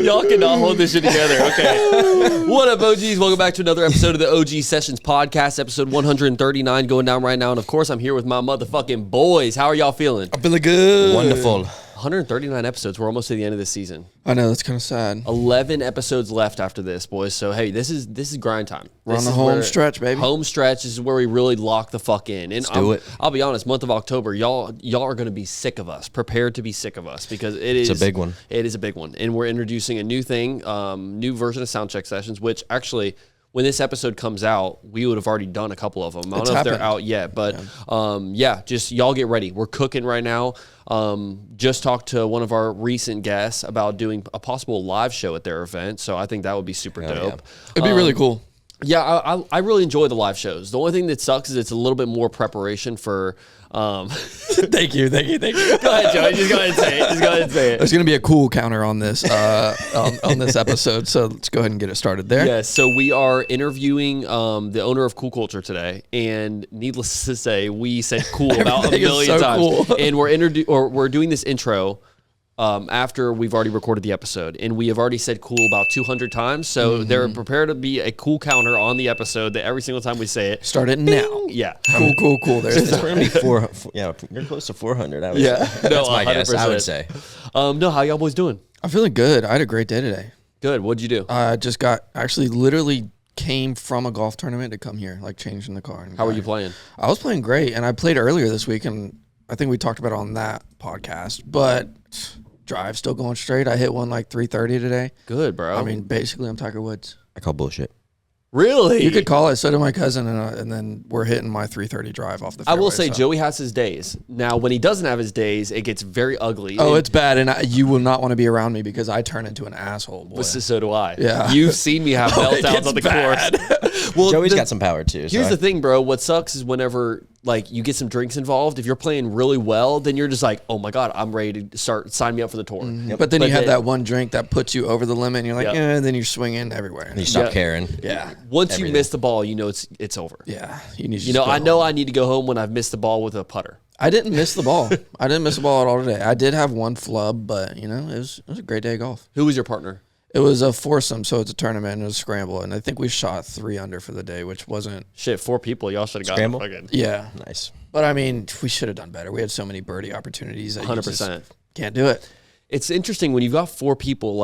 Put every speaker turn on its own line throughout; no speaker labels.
Y'all cannot hold this shit together. Okay. What up, OGs? Welcome back to another episode of the OG Sessions Podcast, episode 139 going down right now. And of course, I'm here with my motherfucking boys. How are y'all feeling?
I'm feeling good.
Wonderful.
139 episodes. We're almost to the end of the season.
I know, that's kind of sad.
11 episodes left after this, boys. So, hey, this is grind time.
We're on the home stretch, baby.
Home stretch is where we really lock the fuck in. And
Let's do it.
I'll be honest, month of October, y'all are going to be sick of us. Prepared to be sick of us because it's
a big one.
It is a big one. And we're introducing a new thing, new version of Soundcheck Sessions, which actually, when this episode comes out, we would have already done a couple of them. I don't know if they're out yet, but just y'all get ready. We're cooking right now. Just talked to one of our recent guests about doing a possible live show at their event. So I think that would be super dope.
Yeah. It'd be really cool.
Yeah, I really enjoy the live shows. The only thing that sucks is it's a little bit more preparation for.
Thank you.
Go ahead, Joey. Just go ahead and say it.
There's going to be a cool counter on this on this episode, so let's go ahead and get it started there.
Yes, so we are interviewing the owner of Cool Culture today, and needless to say, we said cool about a million times. Cool. And we're doing this intro after we've already recorded the episode, and we have already said cool about 200 times, so they're prepared to be a cool counter on the episode that every single time we say it.
Start it now.
Yeah.
Cool. There's
We're going to be you're close to 400, I would say.
That's
my guess, I would say.
No, how y'all boys doing?
I'm feeling good. I had a great day today.
Good. What'd you do?
I just literally came from a golf tournament to come here, like changing the car.
How were you playing?
I was playing great, and I played earlier this week, and I think we talked about it on that podcast, but drive still going straight. I hit one like 330 today.
Good, bro.
I mean, basically, I'm Tiger Woods.
I call bullshit.
Really?
You could call it. So did my cousin, and then we're hitting my 330 drive off the fairway.
I will say, Joey has his days. Now, when he doesn't have his days, it gets very ugly.
Oh, it's bad, and you will not want to be around me because I turn into an asshole, boy.
So do I.
Yeah.
You've seen me have meltdowns on the course.
Well, Joey's got some power, too.
Here's the thing, bro. What sucks is whenever you get some drinks involved, if you're playing really well, then you're just like, oh my God, I'm ready to sign me up for the tour.
Yep. But then you have that one drink that puts you over the limit, and you're like, and then you're swinging everywhere.
And you stop caring.
Yeah.
Once you miss the ball, you know it's over.
Yeah. You need to
I need to go home when I've missed the ball with a putter.
I didn't miss the ball. I didn't miss the ball at all today. I did have one flub, but it was a great day of golf.
Who was your partner?
It was a foursome, so it's a tournament and it was a scramble, and I think we shot 3 under for the day, which wasn't...
Shit, 4 people. Y'all should have gotten fucking...
Yeah.
Nice.
But, I mean, we should have done better. We had so many birdie opportunities that
100%.
Can't do it.
It's interesting when you've got 4 people,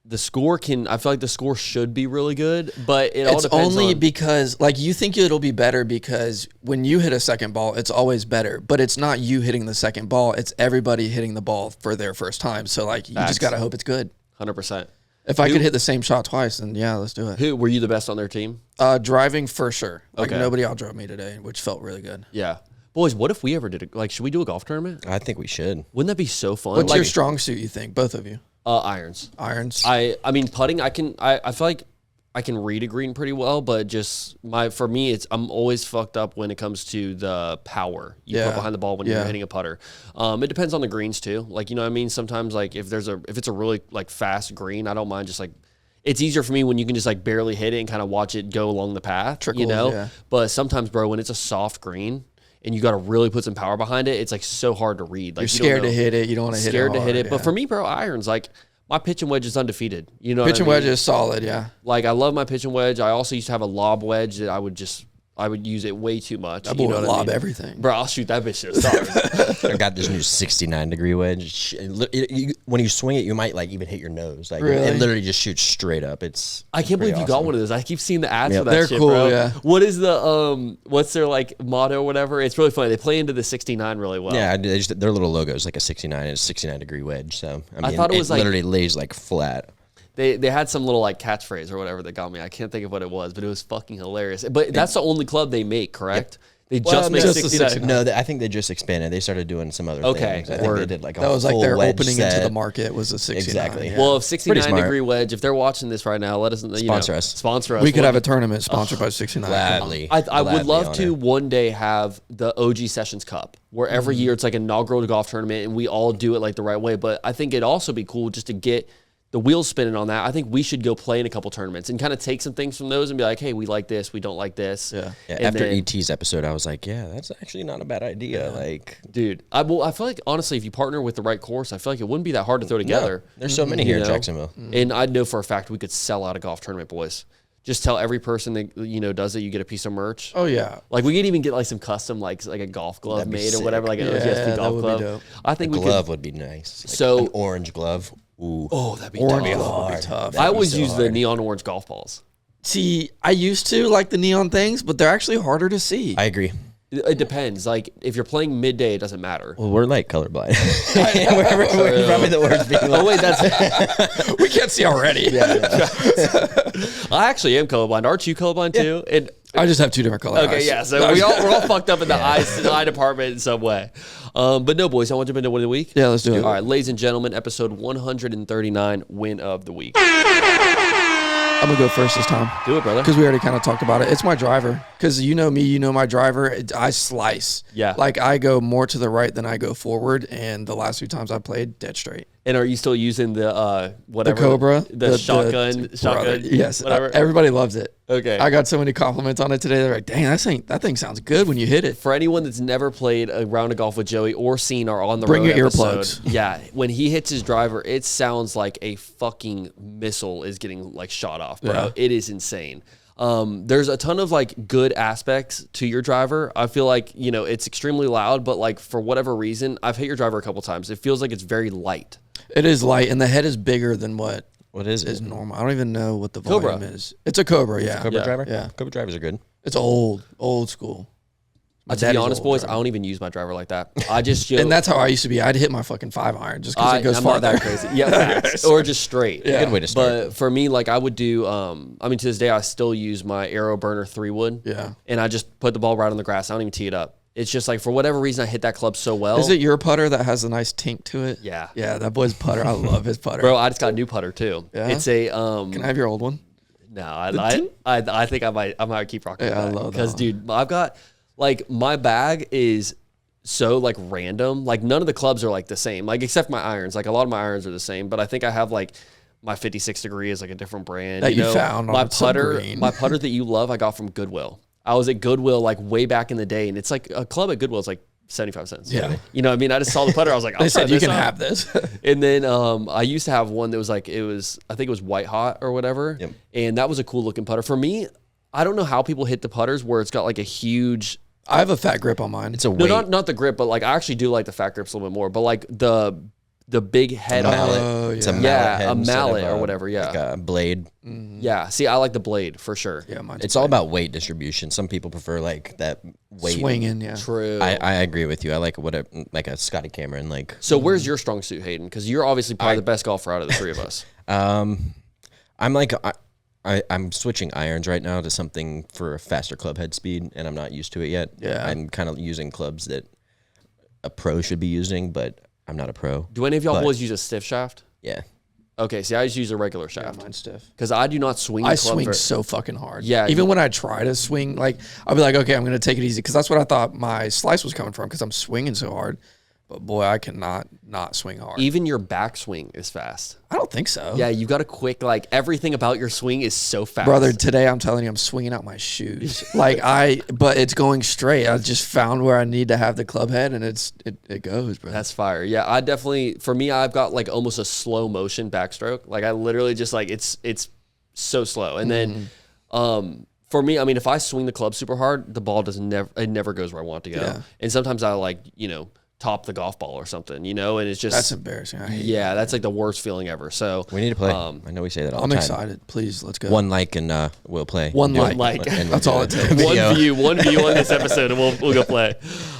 the score I feel like the score should be really good, but all depends
only because, you think it'll be better because when you hit a second ball, it's always better, but it's not you hitting the second ball. It's everybody hitting the ball for their first time. So, you just got to hope it's good.
100%.
If I could hit the same shot twice, then yeah, let's do it.
Who were you the best on their team?
Driving for sure.
Okay.
Nobody outdrove me today, which felt really good.
Yeah. Boys, what if we ever did should we do a golf tournament?
I think we should.
Wouldn't that be so fun?
What's your strong suit, you think? Both of you?
Irons. I mean, putting, I feel like I can read a green pretty well, but just for me, I'm always fucked up when it comes to the power you put behind the ball when you're hitting a putter. It depends on the greens too. You know what I mean? Sometimes if it's a really fast green, I don't mind just it's easier for me when you can just barely hit it and kind of watch it go along the path,
Trickles, yeah.
But sometimes, bro, when it's a soft green and you got to really put some power behind it, it's so hard to read.
You're scared to hit it. You don't want to hit it hard.
Scared to hit it. Yeah. But for me, bro, irons, my pitching wedge is undefeated. You know,
pitching wedge is solid. Yeah.
I love my pitching wedge. I also used to have a lob wedge that I would use it way too much.
That boy would lob everything.
Bro, I'll shoot that bitch to the stars.
I got this new 69-degree wedge. When you swing it, you might even hit your nose.
Really?
It literally just shoots straight up.
I can't believe you got one of those. I keep seeing the ads for that
they're
shit,
cool,
bro.
yeah.
What is the what's their motto or whatever? It's really funny. They play into the 69 really well.
Yeah, their little logo is a 69 and a 69-degree wedge. So I
thought it was
literally lays flat.
They had some little catchphrase or whatever that got me. I can't think of what it was, but it was fucking hilarious. But that's the only club they make, correct? Yep. They just make 69.
No, I think they just expanded. They started doing some other things. I think they did
that was their opening into the market was a 69.
Exactly.
Yeah. Well, if 69-degree wedge, if they're watching this right now, let us know. Sponsor us.
We could have a tournament sponsored by 69.
Gladly.
I would love to one day have the OG Sessions Cup, where every year it's an inaugural golf tournament, and we all do it the right way. But I think it'd also be cool just to get the wheels spinning on that, I think we should go play in a couple tournaments and kind of take some things from those and be like, hey, we like this, we don't like this.
Yeah. After ET's episode, I was like, yeah, that's actually not a bad idea. Like,
dude, I feel like honestly, if you partner with the right course, I feel like it wouldn't be that hard to throw together.
No, there's so many here in Jacksonville,
and I know for a fact we could sell out a golf tournament, boys. Just tell every person that does it, you get a piece of merch.
Oh yeah,
like we could even get like some custom like a golf glove made
sick.
or whatever, like an OGSP golf glove. I think
a glove would be nice. Like
so
an orange glove. Ooh.
Oh, that'd be
orange
tough.
glove would be tough.
I always use the neon orange golf balls.
See, I used to like the neon things, but they're actually harder to see.
I agree.
It depends. Like if you're playing midday, it doesn't matter.
Well, we're like colorblind. we're probably the worst people.
Oh wait, that's
we can't see already.
I actually am colorblind. Aren't you colorblind too? And
I just have two different colors.
Okay, yeah. So we're all fucked up in the eye department in some way. But no, boys, I want to jump into win of the week.
Yeah, let's do it.
All right, ladies and gentlemen, episode 139, win of the week.
I'm gonna go first this time.
Do it, brother.
Because we already kind of talked about it. It's my driver. Because you know me, you know my driver. I slice.
Yeah.
Like I go more to the right than I go forward. And the last few times I played, dead straight.
And are you still using the whatever?
The Cobra,
the shotgun.
Yes,
whatever.
Everybody loves it.
Okay.
I got so many compliments on it today. They're like, "Dang, that thing sounds good when you hit it."
For anyone that's never played a round of golf with Joey or seen our on the
Bring
road
your
episode,
earplugs.
Yeah, when he hits his driver, it sounds like a fucking missile is getting like shot off, bro.
Yeah.
It is insane. There's a ton of like good aspects to your driver. I feel like, it's extremely loud, but like for whatever reason, I've hit your driver a couple times. It feels like it's very light.
It is light, and the head is bigger than what
is
normal. I don't even know what the volume
Cobra.
is. It's a Cobra, yeah.
Cobra driver?
Yeah.
Cobra drivers are good.
It's old school. My
To be
daddy's
honest,
old
boys,
driver.
I don't even use my driver like that. I just
And that's how I used to be. I'd hit my fucking 5-iron just because it goes
I'm
farther.
not that crazy. Yeah, facts. Or just straight.
Yeah.
Good way to start.
But for me, like I would do, to this day, I still use my Aero Burner 3-wood.
Yeah.
And I just put the ball right on the grass. I don't even tee it up. It's just like, for whatever reason, I hit that club so well.
Is it your putter that has a nice tink to it?
Yeah.
Yeah, that boy's putter. I love his putter.
Bro, I just got a new putter too.
Yeah?
It's a,
Can I have your old one?
no, I think I might keep rocking
Yeah, I
that.
love that
Because,
one.
dude, I've got, like, my bag is so, like, random. Like, none of the clubs are, like, the same. Like, except my irons. Like, a lot of my irons are the same. But I think I have, like, my 56 degree is, like, a different brand.
That you found on
my
some
putter.
green.
My putter that you love, I got from Goodwill. I was at Goodwill, like, way back in the day. And it's, like, a club at Goodwill is, like, 75 cents.
Yeah.
You know what I mean? I just saw the putter. I was like,
They
I'll try
said you
this
can
out.
have this.
And then I used to have one that was like, I think it was white hot or whatever.
Yep.
And that was a cool looking putter. For me, I don't know how people hit the putters where it's got like a huge,
I have a fat grip on mine.
It's a
no,
weight.
not the grip, but like I actually do like the fat grips a little bit more, but like the big head on
mallet.
it.
Oh,
It's a
yeah.
mallet
Yeah,
head
a
instead of
mallet or whatever, yeah.
Like a blade.
Yeah. See, I like the blade for sure.
Yeah, mine's
It's all about weight distribution. Some people prefer like that weight.
swinging, yeah.
True.
I agree with you. I like like a Scotty Cameron. Like
So where's your strong suit, Hayden? Because you're obviously probably the best golfer out of the three of us.
I'm like I'm switching irons right now to something for a faster club head speed, and I'm not used to it yet.
Yeah.
I'm kind of using clubs that a pro should be using, but I'm not a pro.
Do any of y'all
But-
boys use a stiff shaft?
Yeah.
Okay, see, I just use a regular shaft
Mine's stiff.
because I do not swing.
I
the club
swing
very-
so fucking hard.
Yeah,
Even when I try to swing, like, I'll be like, okay, I'm going to take it easy. Because that's what I thought my slice was coming from because I'm swinging so hard. But boy, I cannot not swing hard.
Even your backswing is fast.
I don't think so.
Yeah, you got a quick, like, everything about your swing is so fast.
Brother, today I'm telling you, I'm swinging out my shoes. But it's going straight. I just found where I need to have the club head, and it goes, bro.
That's fire. Yeah, I definitely, for me, I've got, like, almost a slow motion backstroke. Like, I literally just, like, it's so slow. And then, for me, I mean, if I swing the club super hard, the ball it never goes where I want it to go.
Yeah.
And sometimes I, like, top the golf ball or something, and it's just
That's embarrassing. I hate
yeah, that's like the worst feeling ever. So
We need to play. I know we say that all
I'm
the time.
excited. Please, let's go.
One like and we'll play.
One
Do
like.
like.
And
That's
we'll
all
do
it
a
takes.
video.
one view on this episode, and we'll go play.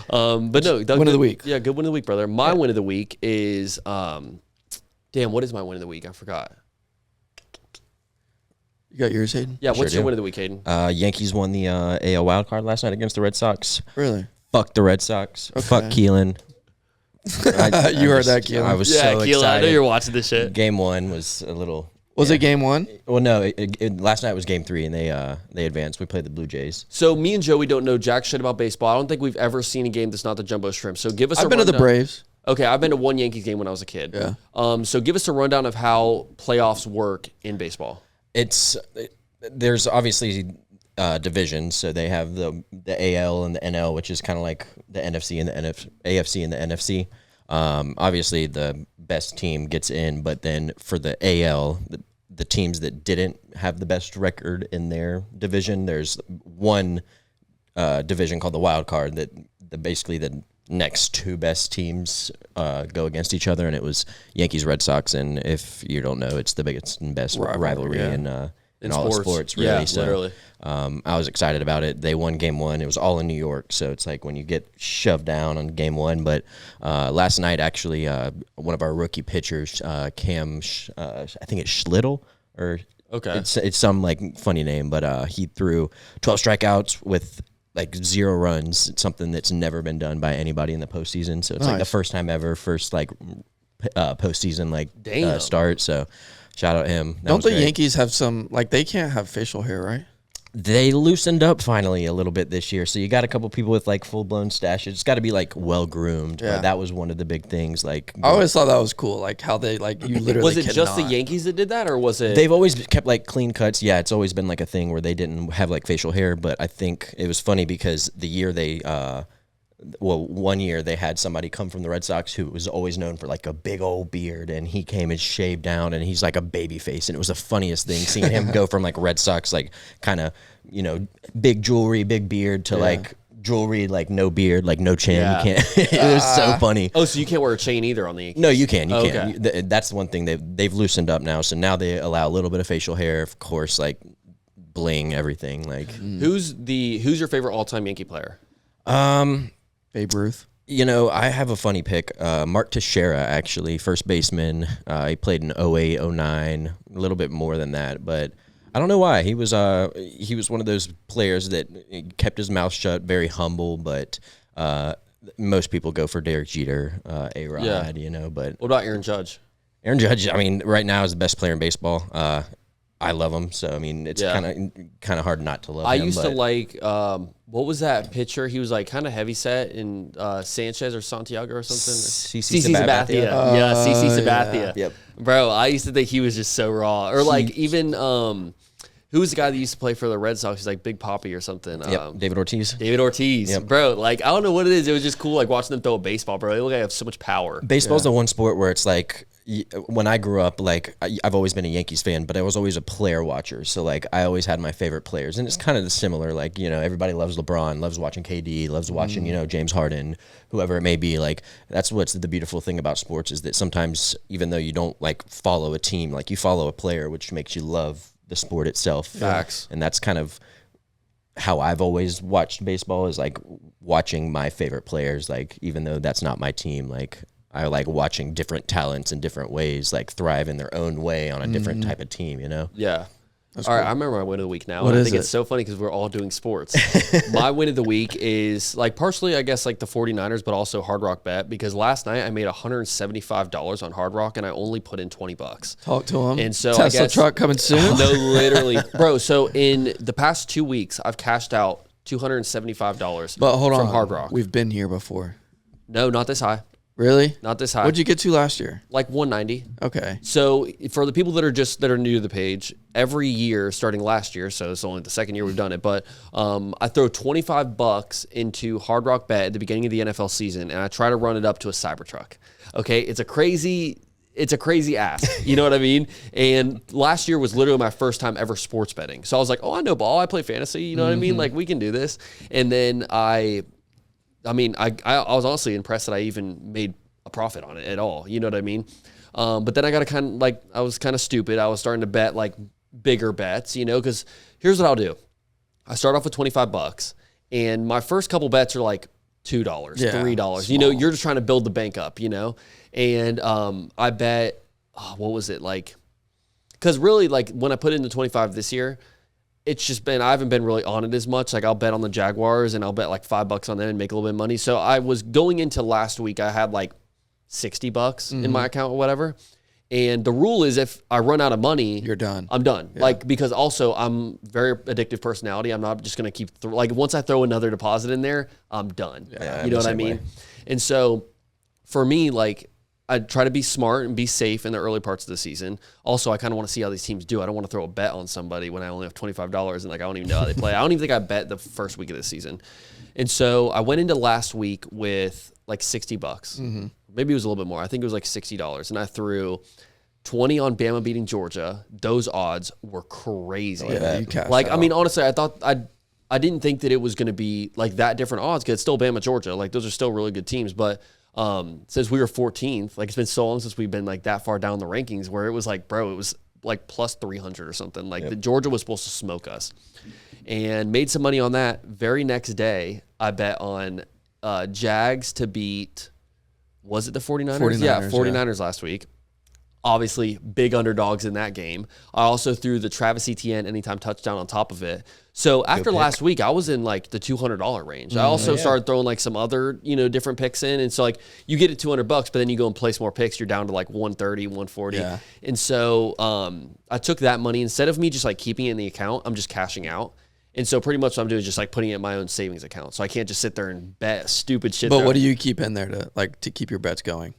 But no,
Win of the week.
Yeah, good win of the week, brother. My win of the week is damn. What is my win of the week? I forgot.
You got yours, Hayden?
Yeah, what's
Sure
your
do.
win of the week, Hayden?
Yankees won the AL wild card last night against the Red Sox.
Really?
Fuck the Red Sox. Fuck Keelan.
You heard that, Keelan.
I was
Yeah,
so
Keelan,
excited.
I know you're watching this shit.
Game one was a little.
Was it game one?
Well, no. Last night was game three, and they advanced. We played the Blue Jays.
So me and Joey don't know jack shit about baseball. I don't think we've ever seen a game that's not the Jumbo Shrimp. So give us.
I've
a
been to the
rundown.
Braves.
Okay, I've been to one Yankees game when I was a kid.
Yeah.
So give us a rundown of how playoffs work in baseball.
There's obviously divisions, so they have the AL and the NL, which is kind of like the NFC and the AFC and the NFC. Obviously, the best team gets in, but then for the AL, the teams that didn't have the best record in their division, there's one division called the wild card that basically the next two best teams go against each other, and it was Yankees Red Sox. And if you don't know, it's the biggest and best rivalry in all of sports, really.
Yeah,
so,
literally.
I was excited about it. They won game one. It was all in New York, so it's like when you get shoved down on game one. But last night, actually, one of our rookie pitchers, Cam, I think it's Schlittle, or it's some like funny name, but he threw 12 strikeouts with like 0 runs. It's something that's never been done by anybody in the postseason. So it's like the first time ever, first like postseason like start. So shout out him.
Don't the Yankees have some, like, they can't have facial hair, right?
They loosened up finally a little bit this year. So you got a couple people with like full blown stashes. It's got to be like well groomed.
Yeah.
But that was one of the big things. Like,
I always thought that was cool. Like how they, like, you literally
was it just the Yankees that did that, or was it?
They've always kept like clean cuts. Yeah, it's always been like a thing where they didn't have like facial hair. But I think it was funny because the year they, one year they had somebody come from the Red Sox who was always known for like a big old beard, and he came and shaved down, and he's like a baby face, and it was the funniest thing seeing him go from like Red Sox like kind of, you know, big jewelry, big beard to like jewelry, like no beard, like no chin. You can't. It was so funny.
Oh, so you can't wear a chain either on the Yankees?
No, you can. You can. That's one thing they've loosened up now. So now they allow a little bit of facial hair, of course, like bling, everything. Like
who's your favorite all-time Yankee player?
Babe Ruth.
You know, I have a funny pick. Mark Teixeira, actually, first baseman. He played in 08, 09, a little bit more than that, but I don't know why. He was one of those players that kept his mouth shut, very humble, but most people go for Derek Jeter, A-Rod, you know. But
what about Aaron Judge?
Aaron Judge, I mean, right now is the best player in baseball. I love him, so I mean, it's kind of hard not to love him.
I used to like what was that pitcher? He was like kind of heavy set in Sanchez or Santiago or something.
CC
Sabathia. CC Sabathia.
Yep.
Bro, I used to think he was just so raw. Or like even who was the guy that used to play for the Red Sox? He's like Big Poppy or something.
David Ortiz.
David Ortiz. Yep. Bro, like I don't know what it is. It was just cool like watching them throw a baseball, bro. They look like they have so much power.
Baseball's the one sport where it's like, when I grew up, like I've always been a Yankees fan, but I was always a player watcher. So like I always had my favorite players, and it's kind of similar. Like, you know, everybody loves LeBron, loves watching KD, loves watching, you know, James Harden, whoever it may be. Like that's what's the beautiful thing about sports is that sometimes even though you don't like follow a team, like you follow a player, which makes you love the sport itself.
Facts.
And that's kind of how I've always watched baseball, is like watching my favorite players. Like even though that's not my team, like I like watching different talents in different ways, like thrive in their own way on a different type of team, you know?
Yeah. All right, I remember my win of the week now.
What
and I
is
think
it?
it's so funny because we're all doing sports. My win of the week is like partially, I guess, like the 49ers, but also Hard Rock Bet, because last night I made $175 on Hard Rock and I only put in $20.
Talk to him.
And so
Tesla
I guess,
truck coming soon.
No, literally. Bro, so in the past 2 weeks, I've cashed out $275
But hold on,
from Hard Rock.
We've been here before.
No, not this high.
Really?
Not this high.
What'd you get to last year?
Like 190.
Okay.
So for the people that are new to the page, every year starting last year, so it's only the second year we've done it, but I throw $25 into Hard Rock Bet at the beginning of the NFL season, and I try to run it up to a Cybertruck. Okay, it's a crazy ask. You know what I mean? And last year was literally my first time ever sports betting. So I was like, oh, I know ball. I play fantasy. You know what I mean? Like we can do this. And then I was honestly impressed that I even made a profit on it at all. You know what I mean? But then I got to I was kind of stupid. I was starting to bet like bigger bets, you know, because here's what I'll do. I start off with $25 and my first couple bets are like $2, $3.
Small.
You know, you're just trying to build the bank up, you know? And I bet, what was it like? Because really like when I put in the 25 this year, it's just been, I haven't been really on it as much. Like I'll bet on the Jaguars and I'll bet like $5 on them and make a little bit of money. So I was going into last week, I had like $60 in my account or whatever. And the rule is if I run out of money,
You're done.
I'm done. Yeah. Like, because also I'm very addictive personality. I'm not just going to keep, like once I throw another deposit in there, I'm done. Yeah, you know what I mean? Way. And so for me, like, I try to be smart and be safe in the early parts of the season. Also, I kind of want to see how these teams do. I don't want to throw a bet on somebody when I only have $25 and like I don't even know how they play. I don't even think I bet the first week of the season. And so I went into last week with like $60. Mm-hmm. Maybe it was a little bit more. I think it was like $60. And I threw 20 on Bama beating Georgia. Those odds were crazy.
Yeah, you cashed
like,
out.
I mean, honestly, I didn't think that it was going to be like that different odds because it's still Bama, Georgia. Like those are still really good teams. But since we were 14th, like it's been so long since we've been like that far down the rankings where it was like, bro, it was like plus 300 or something. Like the Georgia was supposed to smoke us and made some money on that. Very next day, I bet on Jags to beat, was it the 49ers? Yeah, 49ers last week. Obviously, big underdogs in that game. I also threw the Travis Etienne anytime touchdown on top of it. So after last week, I was in like the $200 range. I also started throwing like some other, different picks in. And so like you get it $200, but then you go and place more picks. You're down to like 130, 140. Yeah. And so I took that money instead of me just like keeping it in the account. I'm just cashing out. And so pretty much what I'm doing is just like putting it in my own savings account. So I can't just sit there and bet stupid shit.
But what do you keep in there to keep your bets going?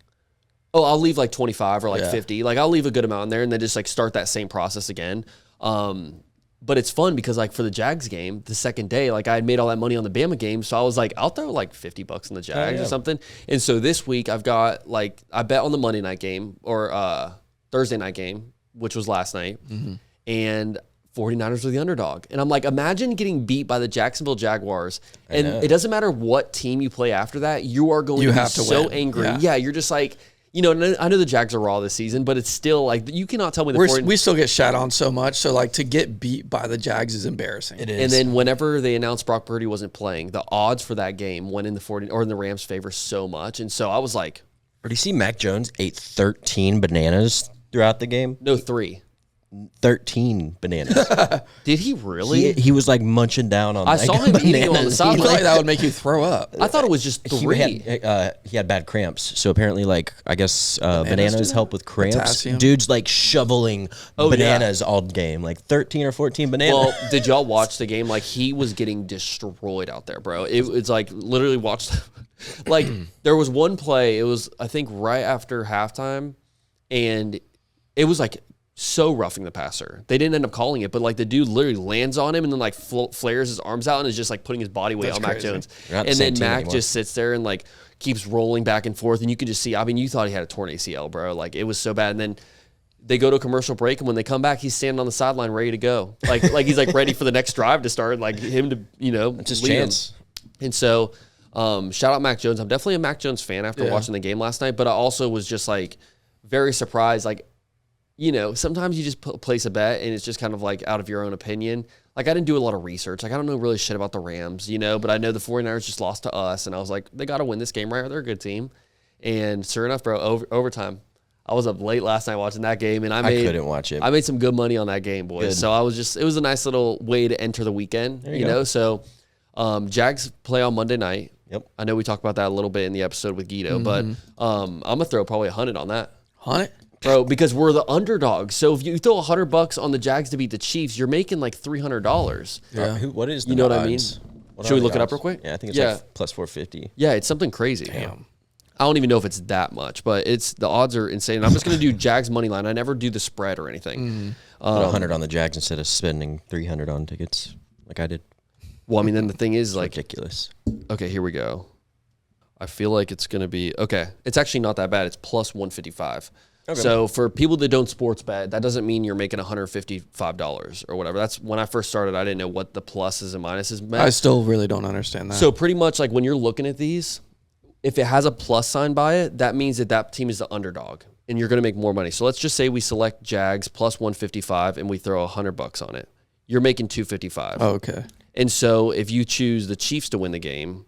Oh, I'll leave like 25 or like 50. Like I'll leave a good amount in there and then just like start that same process again. But it's fun because like for the Jags game, the second day, like I had made all that money on the Bama game. So I was like, I'll throw like $50 on the Jags or something. And so this week I've got like, I bet on the Monday night game or Thursday night game, which was last night. Mm-hmm. And 49ers were the underdog. And I'm like, imagine getting beat by the Jacksonville Jaguars. And it doesn't matter what team you play after that. You are going to be so angry. Yeah, you're just like, I know the Jags are raw this season, but it's still like you cannot tell me
we still get shat on so much. So like to get beat by the Jags is embarrassing.
It is.
And then whenever they announced Brock Purdy wasn't playing, the odds for that game went in the Rams' favor so much. And so I was like,
or do you see Mac Jones ate 13 bananas throughout the game?
No, 3.
13 bananas.
Did he really?
He was like munching down on.
I saw him eating on the sideline.
I feel like that would make you throw up.
I thought it was just 3.
He had bad cramps, so apparently, like I guess bananas help with cramps.
Potassium.
Dude's like shoveling bananas all game, like 13 or 14 bananas.
Well, did y'all watch the game? Like he was getting destroyed out there, bro. It's like literally watched. Like there was one play. It was I think right after halftime, and it was like so roughing the passer. They didn't end up calling it, but like the dude literally lands on him and then like flares his arms out and is just like putting his body weight on Mac Jones. And then Mac just sits there and like keeps rolling back and forth. And you can just see, I mean, you thought he had a torn ACL, bro. Like it was so bad. And then they go to a commercial break, and when they come back, he's standing on the sideline ready to go. Like he's like ready for the next drive to start, like him to,
it's his chance.
And so shout out Mac Jones. I'm definitely a Mac Jones fan after watching the game last night, but I also was just like very surprised. Like, sometimes you just place a bet and it's just kind of like out of your own opinion. Like I didn't do a lot of research. Like I don't know really shit about the Rams, but I know the 49ers just lost to us and I was like, they got to win this game, right? They're a good team. And sure enough, bro, overtime. I was up late last night watching that game and I couldn't watch it. I made some good money on that game, boys. Good. So it was a nice little way to enter the weekend, know? So Jags play on Monday night.
Yep.
I know we talked about that a little bit in the episode with Guido, but I'm going to throw probably 100 on that.
100?
Bro, because we're the underdogs. So if you throw $100 on the Jags to beat the Chiefs, you're making like $300.
Yeah. What is the
odds? What I mean?
Should
we look it up real quick?
Yeah, I think it's like plus 450.
Yeah, it's something crazy.
Damn.
I don't even know if it's that much, but the odds are insane. I'm just going to do Jags money line. I never do the spread or anything.
Put 100 on the Jags instead of spending 300 on tickets like I did.
Well, I mean, then the thing is like
ridiculous.
Okay, here we go. I feel like it's going to be okay. It's actually not that bad. It's plus 155. Okay. So for people that don't sports bet, that doesn't mean you're making $155 or whatever. That's when I first started. I didn't know what the pluses and minuses meant.
I still really don't understand that.
So pretty much like when you're looking at these, if it has a plus sign by it, that means that team is the underdog and you're going to make more money. So let's just say we select Jags plus 155 and we throw $100 on it. You're making $255.
Oh, okay.
And so if you choose the Chiefs to win the game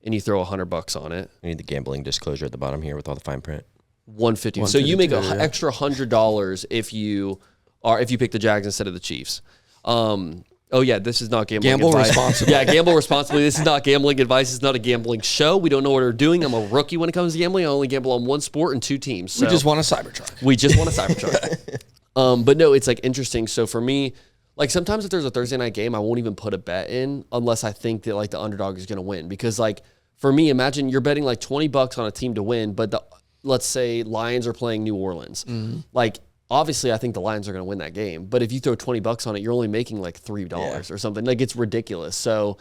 and you throw $100 on it,
I need the gambling disclosure at the bottom here with all the fine print.
150. So you make an extra $100 if you pick the Jags instead of the Chiefs. This is not gambling
advice. Gamble responsibly.
Yeah, gamble responsibly. This is not gambling advice. It's not a gambling show. We don't know what we're doing. I'm a rookie when it comes to gambling. I only gamble on one sport and 2 teams. So
we just want a Cybertruck.
But no, it's like interesting. So for me, like sometimes if there's a Thursday night game, I won't even put a bet in unless I think that like the underdog is going to win because like for me, imagine you're betting like $20 on a team to win, but let's say Lions are playing New Orleans. Like, obviously, I think the Lions are going to win that game. But if you throw $20 on it, you're only making like $3 or something. Like, it's ridiculous. So,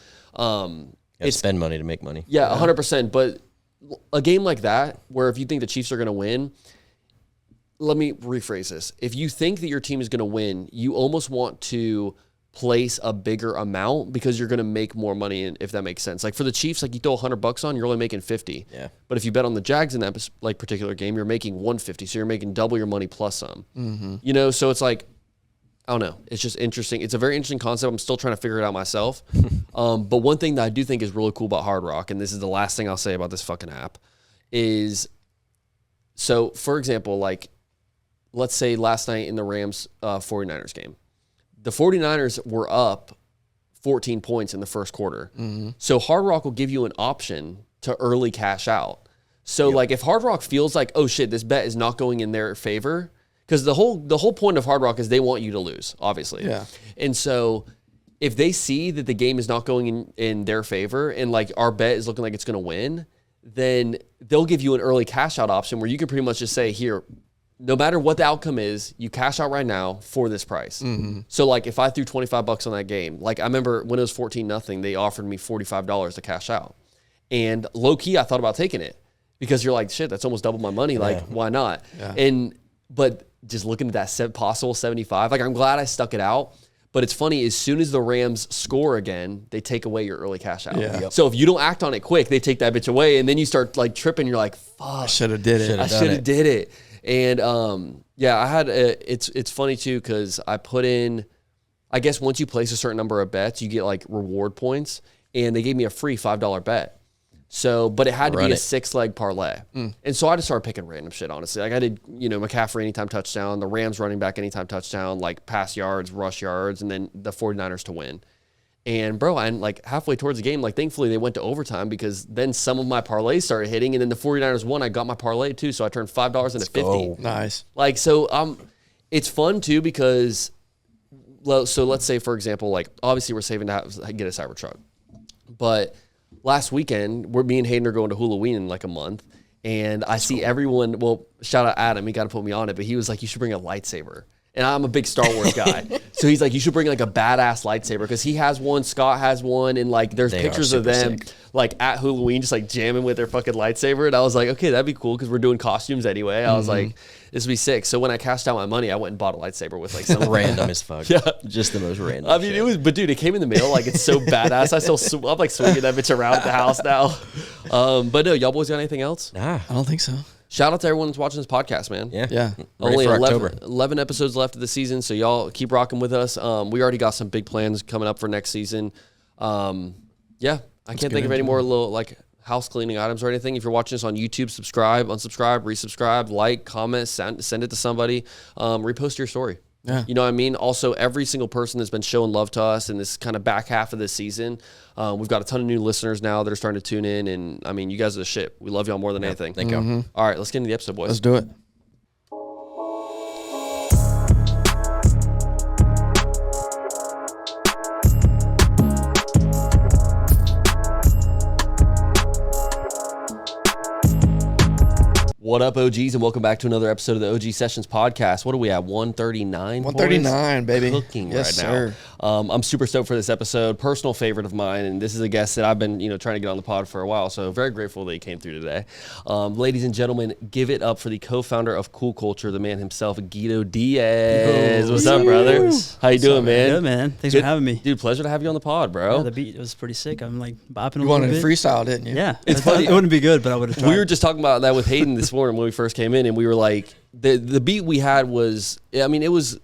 it's spend money to make money.
Yeah, 100%. But a game like that, where if you think the Chiefs are going to win, let me rephrase this. If you think that your team is going to win, you almost want to place a bigger amount because you're going to make more money, if that makes sense. Like for the Chiefs, like you throw $100 on, you're only making 50.
Yeah.
But if you bet on the Jags in that like particular game, you're making 150. So you're making double your money plus some. You know, so it's like, I don't know. It's just interesting. It's a very interesting concept. I'm still trying to figure it out myself. But one thing that I do think is really cool about Hard Rock, and this is the last thing I'll say about this fucking app, is so for example, like let's say last night in the Rams 49ers game, the 49ers were up 14 points in the first quarter. So Hard Rock will give you an option to early cash out. So like if Hard Rock feels like, oh shit, this bet is not going in their favor, because the whole point of Hard Rock is they want you to lose, obviously. Yeah. And so if they see that the game is not going in their favor and like our bet is looking like it's going to win, then they'll give you an early cash out option where you can pretty much just say, here, no matter what the outcome is, you cash out right now for this price. So like if I threw $25 on that game, like I remember when it was 14-0, they offered me $45 to cash out. And low key, I thought about taking it because you're like, shit, that's almost double my money. Like, why not? But just looking at that possible 75, like I'm glad I stuck it out. But it's funny, as soon as the Rams score again, they take away your early cash out. So if you don't act on it quick, they take that bitch away. And then you start like tripping. You're like, fuck. I
should have did it.
I should have did it. And I had it's funny too because I put in, I guess once you place a certain number of bets, you get like reward points, and they gave me a free $5 bet. So, but it had to be a 6-leg parlay, and so I just started picking random shit. Honestly, like I did, McCaffrey anytime touchdown, the Rams running back anytime touchdown, like pass yards, rush yards, and then the 49ers to win. And bro, and like halfway towards the game, like thankfully they went to overtime because then some of my parlays started hitting, and then the 49ers won. I got my parlay too, so I turned $5 into 50.
Nice.
Like so, it's fun too because, so let's say for example, like obviously we're saving to get a Cybertruck, but last weekend me and Hayden are going to Halloween in like a month, and I see everyone. Well, shout out Adam, he got to put me on it, but he was like, "You should bring a lightsaber." And I'm a big Star Wars guy. So he's like, you should bring like a badass lightsaber because he has one, Scott has one, and like there's pictures of them like at Halloween just like jamming with their fucking lightsaber. And I was like, okay, that'd be cool because we're doing costumes anyway. I was like, this would be sick. So when I cashed out my money, I went and bought a lightsaber with like some
random as fuck. Yeah. Just the most random.
I mean, but dude, it came in the mail. Like it's so badass. I'm like swinging that bitch around the house now. But no, y'all boys got anything else?
Nah.
I don't think so.
Shout out to everyone that's watching this podcast, man.
Yeah.
Only 11 episodes left of the season, so y'all keep rocking with us. We already got some big plans coming up for next season. I can't think of any more little like house cleaning items or anything. If you're watching this on YouTube, subscribe, unsubscribe, resubscribe, like, comment, send it to somebody. Repost your story. Yeah. You know what I mean? Also, every single person that's been showing love to us in this kind of back half of this season, we've got a ton of new listeners now that are starting to tune in. And, I mean, you guys are the shit. We love y'all more than anything.
Thank you.
All right, let's get into the episode, boys.
Let's do it.
What up, OGs, and welcome back to another episode of the OG Sessions podcast. What are we at, 139?
139, baby.
Cooking
yes,
right
sir.
now. I'm super stoked for this episode. Personal favorite of mine, and this is a guest that I've been trying to get on the pod for a while, so very grateful that he came through today. Ladies and gentlemen, give it up for the co-founder of Cool Culture, the man himself, Guido Diaz. What's up, brother? How you doing, man?
Good, man. Thanks for having me.
Dude, pleasure to have you on the pod, bro.
Yeah, the beat was pretty sick. I'm like bopping a
You
little
wanted
bit.
to freestyle, didn't you?
Yeah.
It's funny.
It wouldn't be good, but I would have tried.
We were just talking about that with Hayden this morning when we first came in, and we were like, the beat we had was, I mean, it was,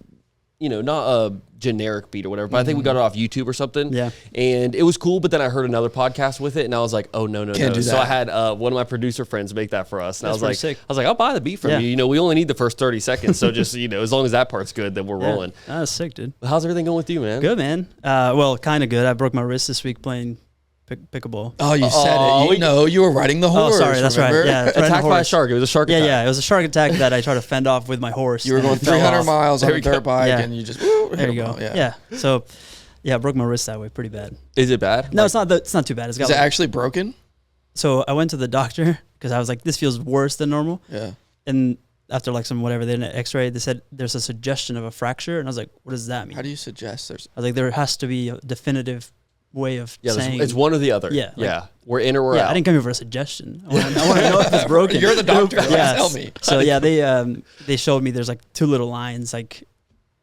not a generic beat or whatever, but I think we got it off YouTube or something.
Yeah.
And it was cool, but then I heard another podcast with it, and I was like, oh, no.
Can't do
So
that.
I had one of my producer friends make that for us. And
That's
I was
pretty
like,
sick.
I'll buy the beat from
Yeah.
you. We only need the first 30 seconds. So just, as long as that part's good, then we're rolling.
That's sick, dude.
How's everything going with you, man?
Good, man. Well, kind of good. I broke my wrist this week playing pickleball.
Oh, you said it. You were riding the horse.
Oh, sorry. That's
remember?
right. Yeah.
Attacked by a shark. It was a shark attack.
Yeah. It was a shark attack that I tried to fend off with my horse.
You were going
and it fell
300
off.
miles on
There
a
we go.
dirt bike,
Yeah.
and you just
There you go. Yeah. So, yeah, I broke my wrist that way pretty bad.
Is it bad?
No, it's not too bad. It's got
Is it actually broken?
So I went to the doctor because I was like, this feels worse than normal.
Yeah.
And after like some whatever, they did an X-ray. They said there's a suggestion of a fracture, and I was like, what does that mean?
How do you suggest there's?
I was like, there has to be a definitive way of saying
it's one or the other.
Yeah, like,
we're in or we're out.
I didn't come here for a suggestion. I want to know if it's broken.
You're the doctor. Tell me.
So yeah, they showed me there's like 2 little lines, like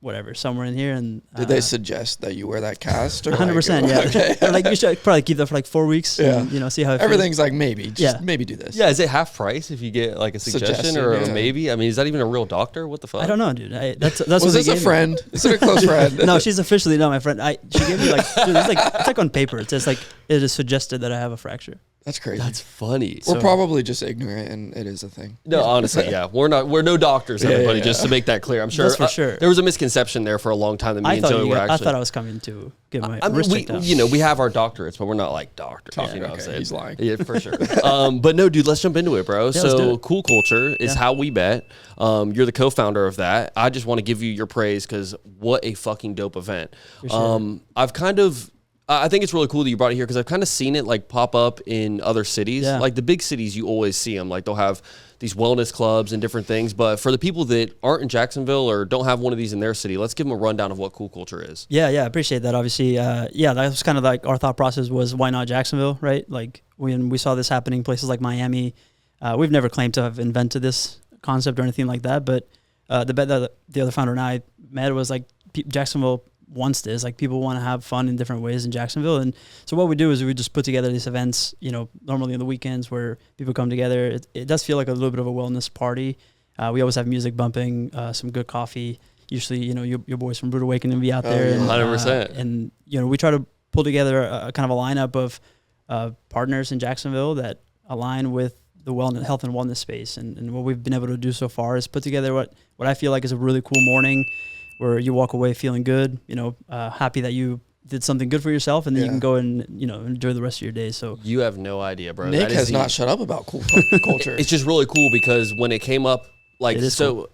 whatever, somewhere in here. And
did they suggest that you wear that cast?
100%. Yeah.
Okay.
They're like, you should probably keep that for like 4 weeks.
Yeah.
And, see how it
Everything's
feels.
like maybe. Just maybe do this.
Yeah. Is it half price if you get like a suggestion or a maybe? I mean, is that even a real doctor? What the fuck?
I don't know, dude. That's
Was
what
this a friend? Is it a close friend?
No, she's officially not my friend. She gave me like, dude, it's like on paper. It says like it is suggested that I have a fracture.
That's crazy.
That's funny.
We're probably just ignorant, and it is a thing.
No, honestly, yeah, we're no doctors, everybody. Just to make that clear, I'm sure.
That's for sure.
There was a misconception there for a long time that me and Joey were actually.
I thought I was coming to get my wrist checked out.
We have our doctorates, but we're not like doctors. You know what I'm saying?
He's lying.
Yeah, for sure. But no, dude, let's jump into it, bro. So Cool Culture is how we met. You're the co-founder of that. I just want to give you your praise because what a fucking dope event. Sure. I think it's really cool that you brought it here because I've kind of seen it like pop up in other cities. Yeah. Like the big cities, you always see them. Like they'll have these wellness clubs and different things. But for the people that aren't in Jacksonville or don't have one of these in their city, let's give them a rundown of what Cool Culture is.
Yeah, I appreciate that. Obviously, that was kind of like our thought process was why not Jacksonville, right? Like when we saw this happening, places like Miami, we've never claimed to have invented this concept or anything like that. But the bet that the other founder and I met was like Jacksonville wants this, like people want to have fun in different ways in Jacksonville. And so what we do is we just put together these events, normally on the weekends where people come together. It does feel like a little bit of a wellness party. We always have music bumping, some good coffee. Usually, your boys from Brood Awakening will be out there.
100%.
And we try to pull together a kind of a lineup of partners in Jacksonville that align with the health and wellness space. And what we've been able to do so far is put together what I feel like is a really cool morning where you walk away feeling good, happy that you did something good for yourself, and then you can go and enjoy the rest of your day. So
you have no idea, bro.
Nick has not shut up about Cool Culture.
It's just really cool because when it came up, it's
cool.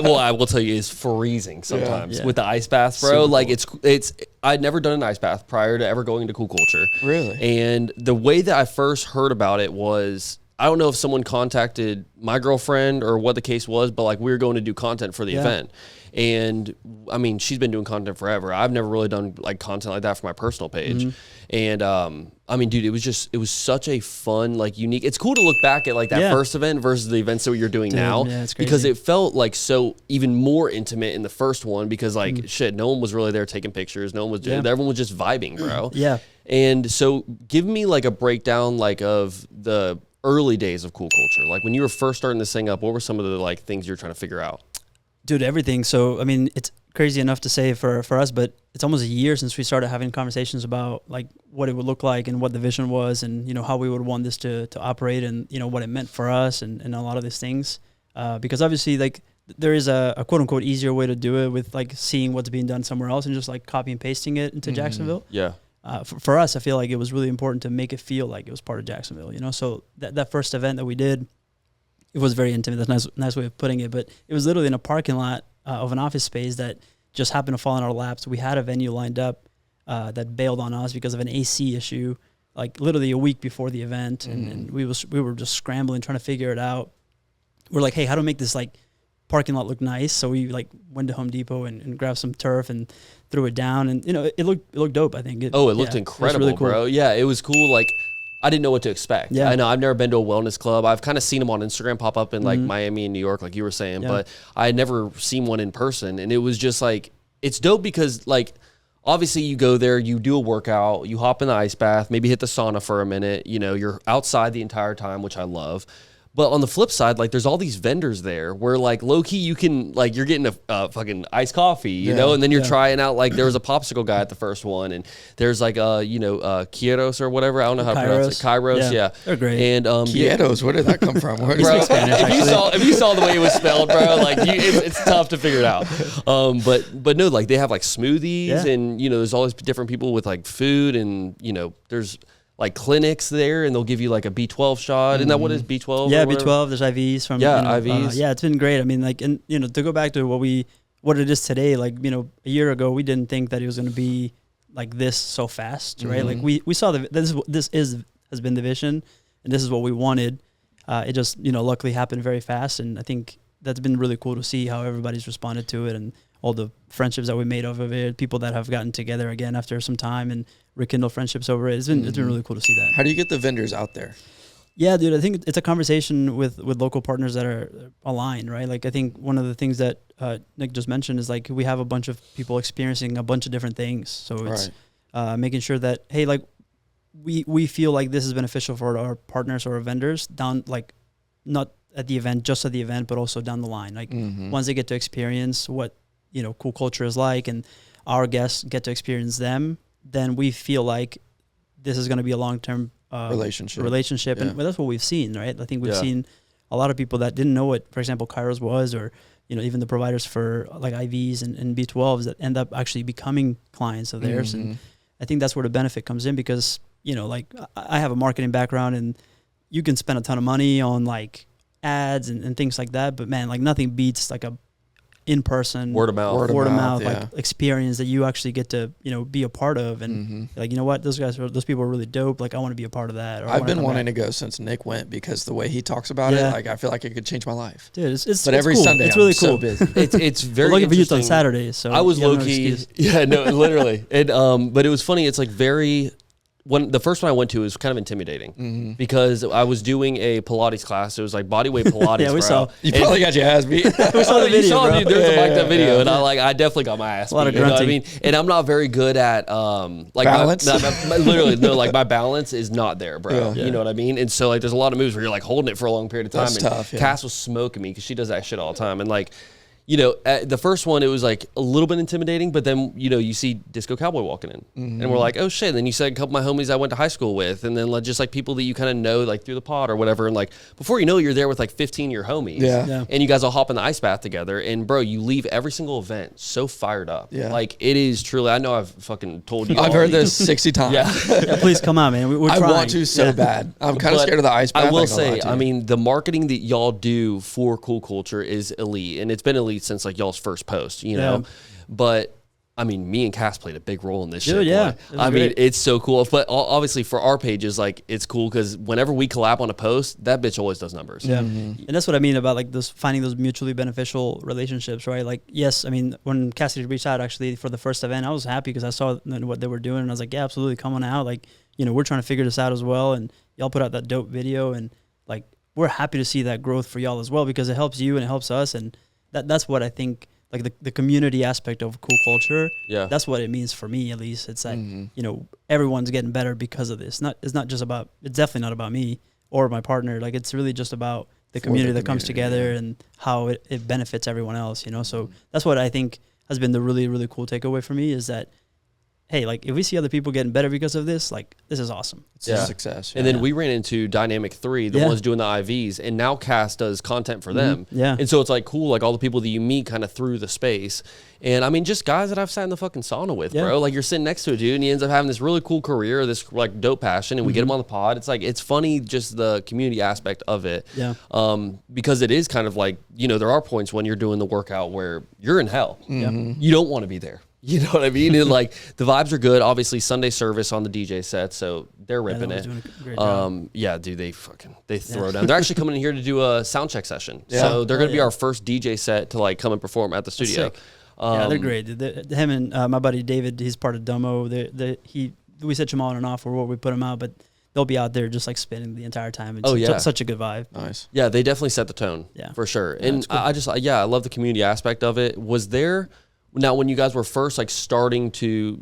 Well, I will tell you, it's freezing sometimes with the ice baths, bro. Super like cool. it's I'd never done an ice bath prior to ever going to Cool Culture.
Really?
And the way that I first heard about it was, I don't know if someone contacted my girlfriend or what the case was, but like we were going to do content for the event. And I mean, she's been doing content forever. I've never really done like content like that for my personal page. And I mean, dude, it was such a fun, like unique. It's cool to look back at like that first event versus the events that you're doing now, because it felt like so even more intimate in the first one because like shit, no one was really there taking pictures. No one was, everyone was just vibing, bro. And so give me like a breakdown like of the early days of Cool Culture. Like when you were first starting this thing up, what were some of the like things you're trying to figure out?
Dude, everything. So, I mean, it's crazy enough to say for us, but it's almost a year since we started having conversations about like what it would look like and what the vision was and, how we would want this to operate and, what it meant for us and a lot of these things. Because obviously like there is a quote unquote easier way to do it with like seeing what's being done somewhere else and just like copy and pasting it into Jacksonville.
Yeah.
For us, I feel like it was really important to make it feel like it was part of Jacksonville, So that first event that we did, it was very intimate. That's a nice way of putting it. But it was literally in a parking lot of an office space that just happened to fall in our laps. We had a venue lined up that bailed on us because of an AC issue, like literally a week before the event. And we were just scrambling, trying to figure it out. We're like, hey, how to make this like parking lot look nice? So we like went to Home Depot and grabbed some turf and threw it down. And, it looked dope, I think.
It looked incredible, really cool. Bro. Yeah, it was cool. Like, I didn't know what to expect. Yeah. I know I've never been to a wellness club. I've kind of seen them on Instagram pop up in like Miami and New York, like you were saying, but I had never seen one in person. And it was just like, it's dope because like, obviously you go there, you do a workout, you hop in the ice bath, maybe hit the sauna for a minute, you're outside the entire time, which I love. But on the flip side, like there's all these vendors there where like low key you can like you're getting a fucking iced coffee, you know, and then you're trying out like there was a popsicle guy at the first one, and there's like Kairos or whatever, I don't know how to pronounce it. Kairos,
they're great.
And Kairos, where did that come from? Where
bro, if you saw the way it was spelled, bro, like it's tough to figure it out. But no, like they have like smoothies and there's all these different people with like food and there's like clinics there, and they'll give you like a B12 shot. Isn't that what is B12?
Yeah, B12. There's IVs from
IVs.
Yeah, it's been great. I mean, like, and to go back to what it is today, like a year ago, we didn't think that it was going to be like this so fast, right? Like we saw this is has been the vision, and this is what we wanted. It just, luckily happened very fast, and I think that's been really cool to see how everybody's responded to it, and all the friendships that we made over it, people that have gotten together again after some time and rekindle friendships over it. It's been really cool to see that.
How do you get the vendors out there?
Yeah, dude, I think it's a conversation with local partners that are aligned, right? Like, I think one of the things that Nick just mentioned is, like, we have a bunch of people experiencing a bunch of different things. So it's making sure that, hey, like, we feel like this is beneficial for our partners or our vendors down, like, not at the event, just at the event, but also down the line. Like, once they get to experience what, cool culture is like, and our guests get to experience them, then we feel like this is going to be a long-term relationship. Yeah. And that's what we've seen, right? I think we've seen a lot of people that didn't know what, for example, Kairos was, or, even the providers for like IVs and B12s that end up actually becoming clients of theirs. And I think that's where the benefit comes in, because, like, I have a marketing background, and you can spend a ton of money on like ads and things like that. But man, like, nothing beats like a in-person
word of mouth
like experience that you actually get to be a part of, and like, what, those people are really dope, like, I want to be a part of that. Or
I've been wanting to go since Nick went, because the way he talks about it, like, I feel like it could change my life,
dude. It's
every
cool.
Sunday
it's really
I'm
cool.
so busy.
It's very
looking for you
interesting.
on Saturdays, so
I was low key literally, and but it was funny. It's like very. When the first one I went to was kind of intimidating because I was doing a Pilates class. It was like bodyweight Pilates.
Yeah, we saw.
You probably got your ass beat.
We saw the video, bro.
There's a mic'd up video, and I definitely got my ass beat.
A lot of
you know what I
grunting.
mean? And I'm not very good at like
balance.
Literally, no, like, my balance is not there, bro.
Yeah.
You know what I mean? And so, like, there's a lot of moves where you're like holding it for a long period of time.
That's
and
tough. Yeah.
Cass was smoking me because she does that shit all the time, and like. The first one, it was like a little bit intimidating, but then, you see Disco Cowboy walking in and we're like, oh shit. And then you said a couple of my homies I went to high school with, and then like, just like people that you kind of know, like through the pod or whatever. And like, before you know it, you're there with like 15 of your homies.
Yeah.
And you guys all hop in the ice bath together. And bro, you leave every single event so fired up.
Yeah.
Like, it is truly, I know I've fucking told you.
I've heard this 60 times.
Yeah.
Please come on, man. We're trying.
I want to so bad. I'm kind of scared of the ice bath.
I will say, I mean, the marketing that y'all do for Cool Culture is elite, and it's been elite since like y'all's first post, know. But I mean, me and Cass played a big role in this shit.
Yeah,
I mean, it's so cool. But obviously, for our pages, like, it's cool because whenever we collab on a post, that bitch always does numbers.
Yeah, and that's what I mean about like finding those mutually beneficial relationships, right? Like, yes, I mean, when Cassidy reached out actually for the first event, I was happy because I saw what they were doing, and I was like, yeah, absolutely, come on out. Like, we're trying to figure this out as well, and y'all put out that dope video, and like, we're happy to see that growth for y'all as well, because it helps you and it helps us, and that's what I think. Like the community aspect of Cool Culture, that's what it means for me, at least. It's that everyone's getting better because of this. It's definitely not about me or my partner. Like, it's really just about the community that comes together and how it benefits everyone else. So that's what I think has been the really, really cool takeaway for me, is that, hey, like, if we see other people getting better because of this, like, this is awesome.
It's a success.
And then we ran into Dynamic 3, the ones doing the IVs, and now Cass does content for them.
Yeah.
And so it's like cool, like all the people that you meet kind of through the space. And I mean, just guys that I've sat in the fucking sauna with, bro. Like, you're sitting next to a dude and he ends up having this really cool career, this like dope passion, and we get him on the pod. It's like, it's funny, just the community aspect of it.
Yeah.
Because it is kind of like, there are points when you're doing the workout where you're in hell. You don't want to be there. You know what I mean? And like, the vibes are good. Obviously, Sunday service on the DJ set, so they're ripping it.
Doing a great job.
Yeah, dude, they throw down. They're actually coming in here to do a sound check session. So they're gonna be our first DJ set to like come and perform at the studio.
They're great. Him and my buddy David, he's part of Domo. We set him on and off where we put him out, but they'll be out there just like spinning the entire time. It's such a good vibe.
Nice.
Yeah, they definitely set the tone.
Yeah,
for sure.
Yeah,
and cool. I love the community aspect of it. Was there? Now, when you guys were first like starting to,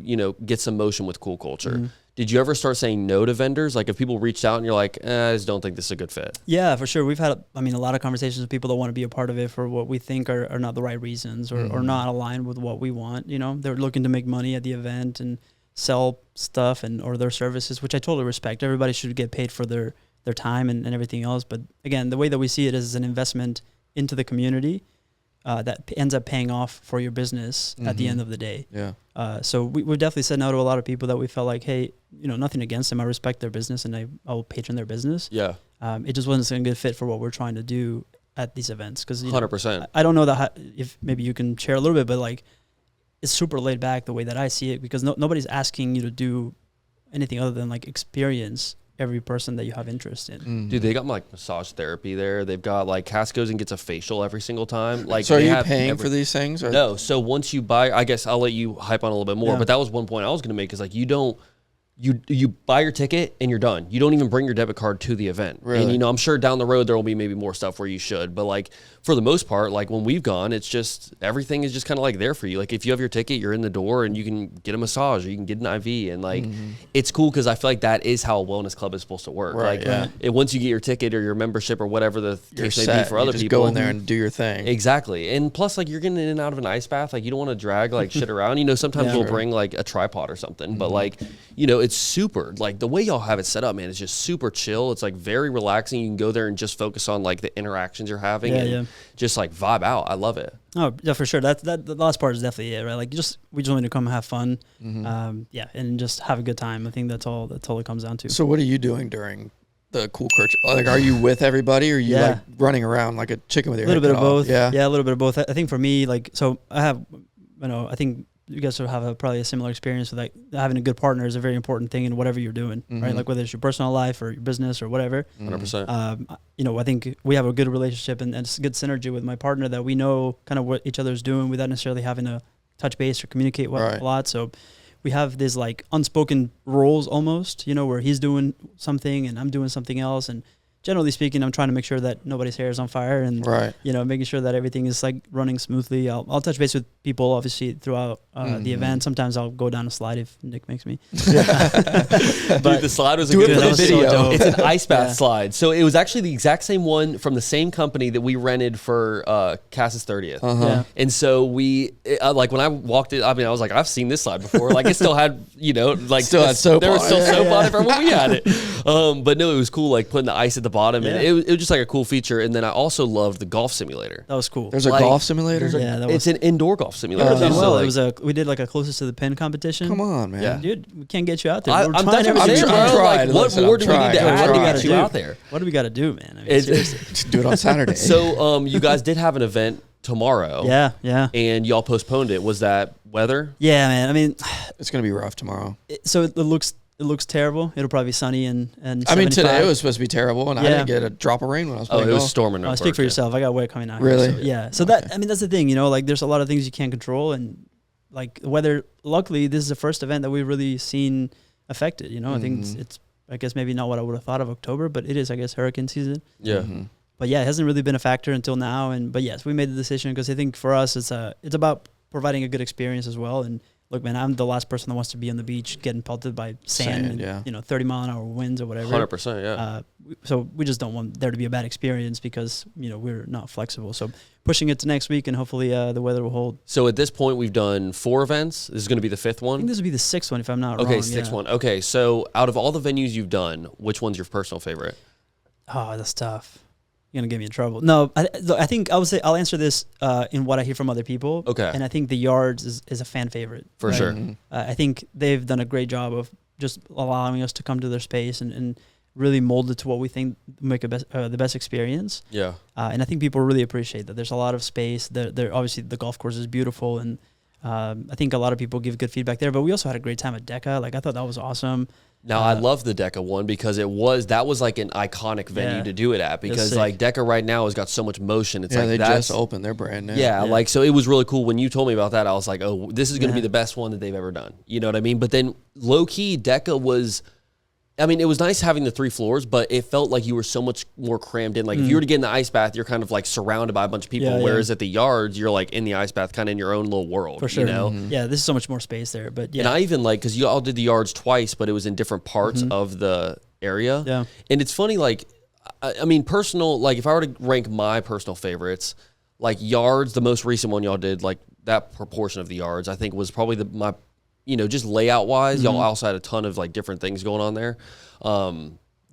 get some motion with Cool Culture, did you ever start saying no to vendors? Like, if people reached out and you're like, I just don't think this is a good fit.
Yeah, for sure. We've had, a lot of conversations with people that want to be a part of it for what we think are not the right reasons or not aligned with what we want. They're looking to make money at the event and sell stuff or their services, which I totally respect. Everybody should get paid for their time and everything else. But again, the way that we see it is an investment into the community. That ends up paying off for your business at the end of the day.
Yeah.
So we've definitely said no to a lot of people that we felt like, hey, nothing against them. I respect their business and I will patron their business.
Yeah.
It just wasn't a good fit for what we're trying to do at these events. 'Cause
100%.
I don't know if maybe you can share a little bit, but like, it's super laid back the way that I see it, because nobody's asking you to do anything other than like experience every person that you have interest in.
Dude, they got like massage therapy there. They've got like Cass goes and gets a facial every single time. Like,
so are you paying for these things? Or?
No. So once you buy, I guess I'll let you hype on a little bit more. But that was one point I was going to make is like you buy your ticket and you're done. You don't even bring your debit card to the event.
Really?
And, you know, I'm sure down the road there will be maybe more stuff where you should. But, like, for the most part, like, when we've gone, it's just everything is just kind of, like, there for you. Like, if you have your ticket, you're in the door and you can get a massage or you can get an IV. And, like, it's cool because I feel like that is how a wellness club is supposed to work.
Right,
like, once you get your ticket or your membership or whatever the case may be for other
just
people.
Go in there and do your thing.
Exactly. And plus, like, you're getting in and out of an ice bath. Like, you don't want to drag, like, shit around. You know, sometimes we'll bring, like, a tripod or something. But, like, you know, it's super, like, the way y'all have it set up, man, is just super chill. It's, like, very relaxing. You can go there and just focus on, like, the interactions you're having and just, like, vibe out. I love it.
Oh, yeah, for sure. That the last part is definitely it, right? Like, we just want to come and have fun, and just have a good time. I think that's all it comes down to.
So what are you doing during the cool church? Like, are you with everybody, or are you like running around like a chicken with your head cut off? A little bit of both. Yeah, a little bit of both. I think for me, like, so I have, you know, I think you guys will have probably a similar experience with, like, having a good partner is a very important thing in whatever you're doing, right? Like, whether it's your personal life or your business or whatever.
100%.
You know, I think we have a good relationship and it's a good synergy with my partner that we know kind of what each other's doing without necessarily having to touch base or communicate a lot. So we have this, like, unspoken roles almost, you know, where he's doing something and I'm doing something else. And generally speaking, I'm trying to make sure that nobody's hair is on fire and, you know, making sure that everything is, like, running smoothly. I'll touch base with people, obviously, throughout the event. Sometimes I'll go down a slide if Nick makes me.
Dude, the slide was a good video. So it's an ice bath slide. So it was actually the exact same one from the same company that we rented for Cass's 30th. And so we, like, when I walked it, I mean, I was like, I've seen this slide before. Like, it still had, you know, like,
had soap
there was still soap on it from when we had it. But no, it was cool, like, putting the ice at the bottom. And it was just, like, a cool feature. And then I also loved the golf simulator.
That was cool.
There's a golf simulator?
It's an indoor golf simulator.
Well, it was we did, like, a closest to the pin competition.
Come on, man.
Yeah. Dude, we can't get you out there.
I'm definitely saying, bro, like, what more do we need to add to get you out there?
What do we got to do, man? I mean, seriously.
Do it on Saturday.
So you guys did have an event tomorrow.
Yeah.
And y'all postponed it. Was that weather?
Yeah, man. I mean,
it's going to be rough tomorrow.
It looks terrible. It'll probably be sunny and
I mean, today it was supposed to be terrible, and I didn't get a drop of rain when I was playing golf.
It was storming.
Speak for yourself. I got wet coming out.
Really?
Here, so that, I mean, that's the thing, you know, like, there's a lot of things you can't control, and, like, weather, luckily, this is the first event that we've really seen affected, you know. I think it's, I guess, maybe not what I would have thought of October, but it is, I guess, hurricane season.
Yeah.
But yeah, it hasn't really been a factor until now. But yes, we made the decision because I think for us, it's about providing a good experience as well. And look, man, I'm the last person that wants to be on the beach getting pelted by sand and, you know, 30-mile-an-hour winds or whatever.
100%, yeah.
So we just don't want there to be a bad experience because, you know, we're not flexible. So pushing it to next week, and hopefully the weather will hold.
So at this point, we've done 4 events. This is going to be the 5th one?
I think this will be the 6th one, if I'm not wrong.
Okay, 6th one. Okay, so out of all the venues you've done, which one's your personal favorite?
Oh, that's tough. You're going to get me in trouble. No, I think I would say I'll answer this in what I hear from other people.
Okay.
And I think the Yards is a fan favorite.
For sure.
I think they've done a great job of just allowing us to come to their space and really mold it to what we think make the best experience.
Yeah.
And I think people really appreciate that. There's a lot of space. There obviously the golf course is beautiful, and I think a lot of people give good feedback there. But we also had a great time at Decca. Like, I thought that was awesome.
Now, I love the Decca one because that was like an iconic venue to do it at, because like Decca right now has got so much motion. It's like
they just opened. They're brand new.
Yeah, like, so it was really cool. When you told me about that, I was like, oh, this is going to be the best one that they've ever done. You know what I mean? But then low key, Decca was, I mean, it was nice having the 3 floors, but it felt like you were so much more crammed in. Like, if you were to get in the ice bath, you're kind of like surrounded by a bunch of people, whereas at the Yards, you're like in the ice bath, kind of in your own little world.
For sure.
You know?
Yeah, this is so much more space there. But yeah.
And I even like, because you all did the Yards twice, but it was in different parts of the area.
Yeah.
And it's funny, like, I mean, personal, like, if I were to rank my personal favorites, like Yards, the most recent one y'all did, like that proportion of the Yards, I think was probably my, you know, just layout wise, y'all also had a ton of like different things going on there.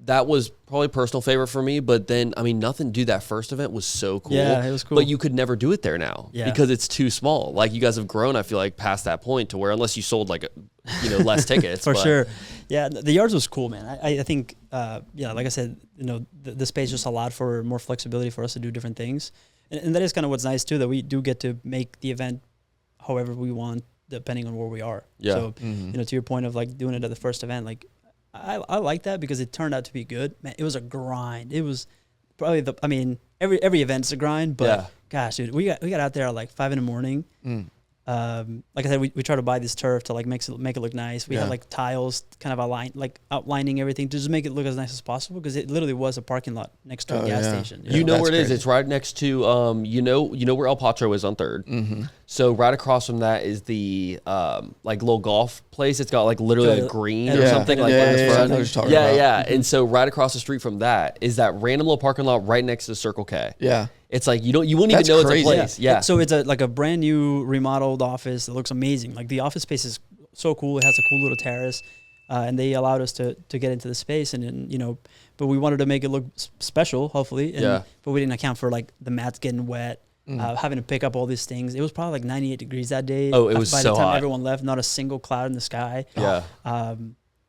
That was probably a personal favorite for me. But then, I mean, nothing do that first event was so cool.
Yeah, it was cool.
But you could never do it there now because it's too small. Like, you guys have grown, I feel like, past that point to where, unless you sold like, less tickets.
For sure. Yeah, the Yards was cool, man. I think, like I said, you know, the space just allowed for more flexibility for us to do different things. And that is kind of what's nice too, that we do get to make the event however we want, depending on where we are.
Yeah.
So, you know, to your point of like doing it at the first event, like I like that because it turned out to be good. Man, it was a grind. It was probably every event's a grind, but gosh, dude, we got out there at like 5 a.m. Like I said, we try to buy this turf to like make it look nice. We had like tiles kind of outlining everything to just make it look as nice as possible because it literally was a parking lot next to a gas station.
You know where it is? It's right next to you know where El Patro is on 3rd. Mm-hmm. So right across from that is the like little golf place. It's got like literally a green or something like that. Yeah. And so right across the street from that is that random little parking lot right next to Circle K. Yeah. It's like you wouldn't even know it's a place. Yeah.
So it's like a brand new remodeled office that looks amazing. Like the office space is so cool. It has a cool little terrace, and they allowed us to get into the space and then, but we wanted to make it look special, hopefully. But we didn't account for like the mats getting wet, having to pick up all these things. It was probably like 98 degrees that day.
Oh, it was
by
so
the time
hot.
Everyone left, not a single cloud in the sky.
Yeah.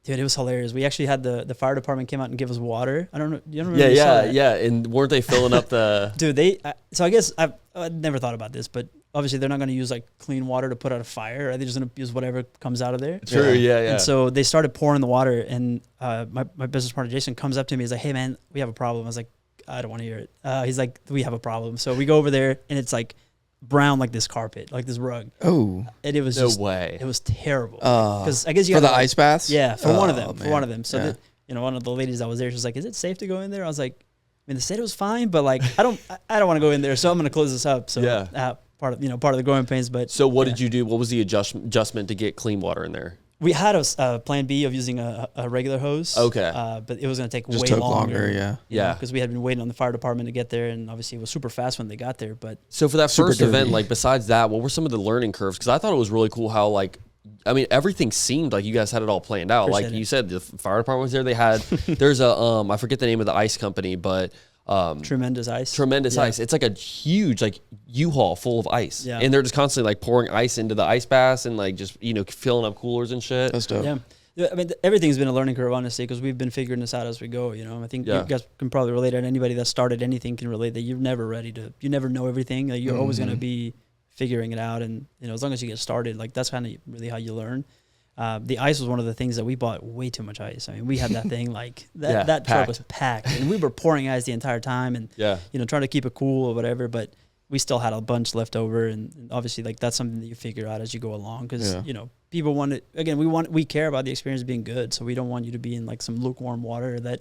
Dude, it was hilarious. We actually had the fire department came out and give us water. I don't know. You don't remember?
Yeah. And weren't they filling up the?
Dude, so I guess I've never thought about this, but obviously they're not going to use like clean water to put out a fire. Right? They're just going to use whatever comes out of there.
True. Yeah.
And so they started pouring the water, and my business partner Jason comes up to me. He's like, "Hey man, we have a problem." I was like, "I don't want to hear it." He's like, "We have a problem." So we go over there, and it's like brown like this carpet, like this rug.
Oh,
and it was
no way.
It was terrible. Because I guess you
for the ice baths.
Yeah, for one of them. Man. For one of them. So one of the ladies that was there, she was like, "Is it safe to go in there?" I was like, "I mean, they said it was fine, but like, I don't want to go in there, so I'm going to close this up." So part of the growing pains. But
so what did you do? What was the adjustment to get clean water in there?
We had a plan B of using a regular hose.
Okay.
But it was going to take
way
longer. Yeah. Because we had been waiting on the fire department to get there, and obviously it was super fast when they got there. But
so for that first event, like besides that, what were some of the learning curves? Because I thought it was really cool how everything seemed like you guys had it all planned out. Appreciate like you said, the fire department was there. They had there's a I forget the name of the ice company, but
Tremendous Ice.
Ice. It's like a huge like U-Haul full of ice, and they're just constantly like pouring ice into the ice baths and like just filling up coolers and shit.
That's dope.
Yeah, I mean everything's been a learning curve, honestly, because we've been figuring this out as we go. I think you guys can probably relate, and anybody that started anything can relate that you're never ready to. You never know everything. Like, you're always going to be figuring it out, and as long as you get started, like that's kind of really how you learn. The ice was one of the things that we bought way too much ice. I mean, we had that thing like that truck was packed, and we were pouring ice the entire time, and trying to keep it cool or whatever. But we still had a bunch left over, and obviously like that's something that you figure out as you go along, because people want it. Again, we care about the experience being good, so we don't want you to be in like some lukewarm water that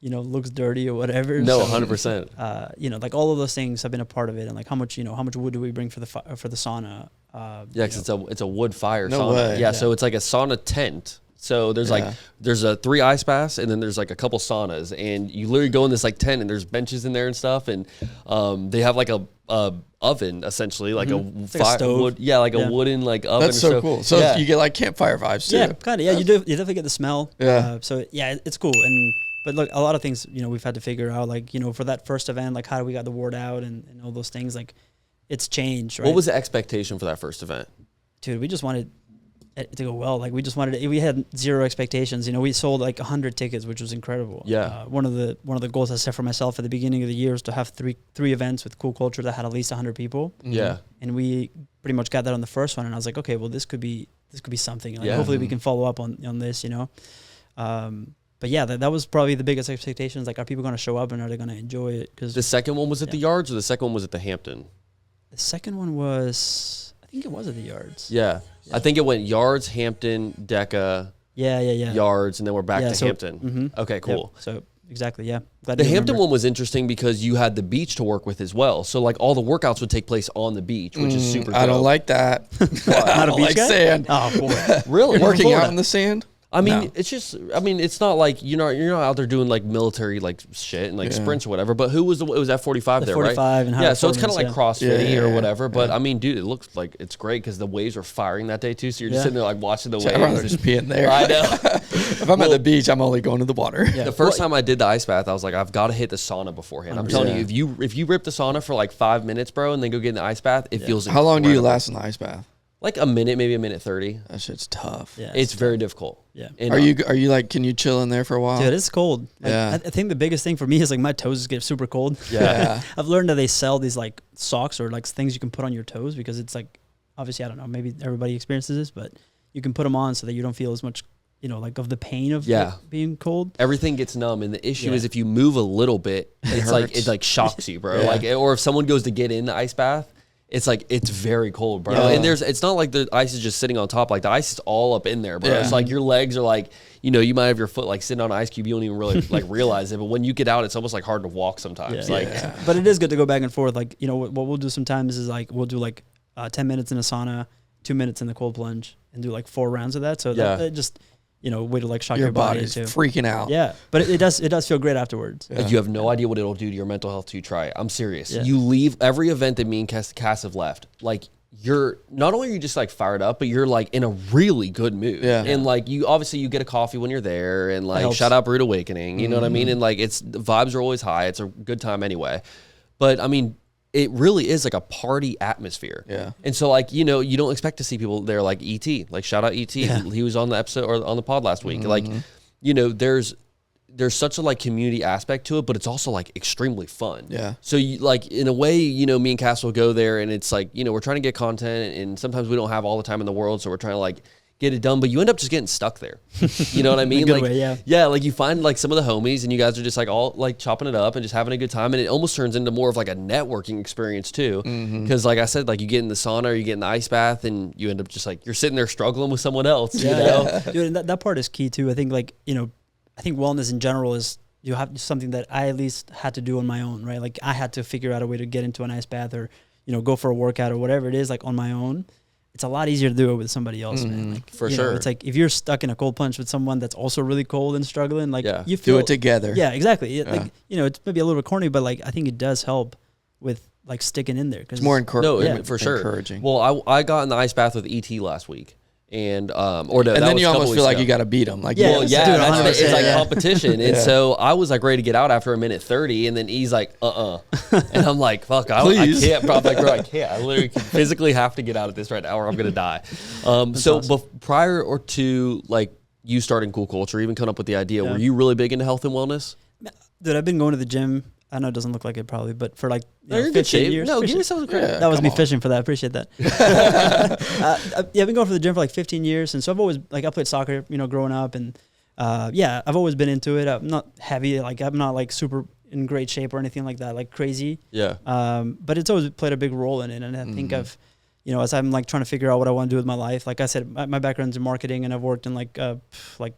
looks dirty or whatever.
No, 100%.
Like all of those things have been a part of it, and like how much wood do we bring for the sauna?
Because it's a wood fire
no
sauna.
Way.
Yeah, so it's like a sauna tent. So there's there's 3 ice baths, and then there's like a couple saunas, and you literally go in this like tent, and there's benches in there and stuff, and they have like a oven essentially, like a wood, a wooden like oven.
That's so cool. So you get like campfire vibes too.
Yeah, kind of. Yeah, you definitely get the smell. Yeah. So it's cool. But look, a lot of things we've had to figure out, like for that first event, like how we got the word out and all those things, like it's changed. Right?
What was the expectation for that first event?
Dude, we just wanted it to go well. Like we had zero expectations. We sold like 100 tickets, which was incredible.
Yeah.
One of the goals I set for myself at the beginning of the year was to have three events with cool culture that had at least 100 people.
Yeah.
And we pretty much got that on the first one, and I was like, okay, well this could be something. Like, hopefully we can follow up on this. But yeah, that was probably the biggest expectations. Like, are people going to show up and are they going to enjoy it? Because
the second one was at the Yards, or the second one was at the Hampton?
The second one was, I think it was at the Yards.
Yeah. I think it went Yards, Hampton, Decca.
Yeah.
Yards, and then we're back to Hampton.
Mm-hmm.
Okay, cool.
Yep. So exactly, yeah.
The Hampton one was interesting because you had the beach to work with as well. So like all the workouts would take place on the beach, which is super dope.
I don't like that. I don't like sand.
Oh boy.
Really?
Working out in the sand?
I mean, it's just. I mean, it's not like you're not out there doing like military like shit and like sprints or whatever. But who was it was F45 there, 45 right?
And
so it's kind of like CrossFit or whatever. But I mean, dude, it looks like it's great because the waves were firing that day too. So you're just sitting there like watching the waves.
I'd rather just be in there.
I know.
If I'm at the beach, I'm only going to the water.
Yeah. The first time I did the ice bath, I was like, I've got to hit the sauna beforehand. I'm telling you, if you rip the sauna for like 5 minutes, bro, and then go get in the ice bath, it feels.
How long do you last in the ice bath?
Like a minute, maybe a minute 30.
That shit's tough.
Yeah, it's very difficult.
Yeah.
And,
are you like, can you chill in there for a while?
Dude, it's cold. Like,
yeah.
I think the biggest thing for me is like my toes get super cold.
Yeah.
I've learned that they sell these like socks or like things you can put on your toes because it's like, obviously, I don't know, maybe everybody experiences this, but you can put them on so that you don't feel as much you know, like of the pain of being cold.
Everything gets numb, and the issue is if you move a little bit, it like shocks you, bro. Like, or if someone goes to get in the ice bath, it's like it's very cold, bro. And it's not like the ice is just sitting on top. Like the ice is all up in there, bro. It's like your legs are like, you know, you might have your foot like sitting on an ice cube. You don't even really like realize it. But when you get out, it's almost like hard to walk sometimes.
But it is good to go back and forth. Like, you know, what we'll do sometimes is like we'll do like 10 minutes in a sauna, 2 minutes in the cold plunge, and do like 4 rounds of that. So that just, you know, way to like shock your body
body's
too.
Freaking out.
Yeah, but it does feel great afterwards.
Like you have no idea what it'll do to your mental health till you try it. I'm serious. You leave every event that me and Cass have left, like you're not only are you just like fired up, but you're like in a really good mood. And like you obviously you get a coffee when you're there, and like shout out Brewed Awakening, you know what I mean? And like the vibes are always high. It's a good time anyway. But I mean, it really is like a party atmosphere. And so like, you know, you don't expect to see people there like E.T. Like shout out E.T. He was on the episode or on the pod last week. Like, you know, there's such a like community aspect to it, but it's also like extremely fun. So you, like in a way, you know, me and Cass will go there, and it's like, you know, we're trying to get content, and sometimes we don't have all the time in the world. So we're trying to like get it done, but you end up just getting stuck there. You know what I mean? Like, like you find like some of the homies, and you guys are just like all like chopping it up and just having a good time. And it almost turns into more of like a networking experience too. Cause like I said, like you get in the sauna or you get in the ice bath, and you end up just like, you're sitting there struggling with someone else, you know?
Dude, and that part is key too. I think like, you know, I think wellness in general is, you have something that I at least had to do on my own, right? Like I had to figure out a way to get into an ice bath, or, you know, go for a workout or whatever it is, like on my own. It's a lot easier to do it with somebody else, man. Like,
for sure.
It's like if you're stuck in a cold plunge with someone that's also really cold and struggling, like you
do it together.
Yeah, exactly. Like, you know, it's maybe a little bit corny, but like I think it does help with like sticking in there.
Cause it's more encouraging.
No, for sure. Encouraging. Well, I got in the ice bath with ET last week. And
then you almost feel like you got to beat them. Like,
it's like competition. And so I was like ready to get out after a minute 30, and then he's like, and I'm like, fuck, I can't, probably, like, bro, I can't. I literally physically have to get out of this right now, or I'm gonna die. Prior or to like you starting Cool Culture, even coming up with the idea, were you really big into health and wellness?
Dude, I've been going to the gym. I know it doesn't look like it probably, but for like
15 years. No, give yourself a credit.
That was me fishing for that. I appreciate that. I've been going for the gym for like 15 years. And so I've always, like I played soccer, you know, growing up. And I've always been into it. I'm not heavy. Like I'm not like super in great shape or anything like that, like crazy. But it's always played a big role in it. And I think I've, you know, as I'm like trying to figure out what I want to do with my life, like I said, my background's in marketing, and I've worked in like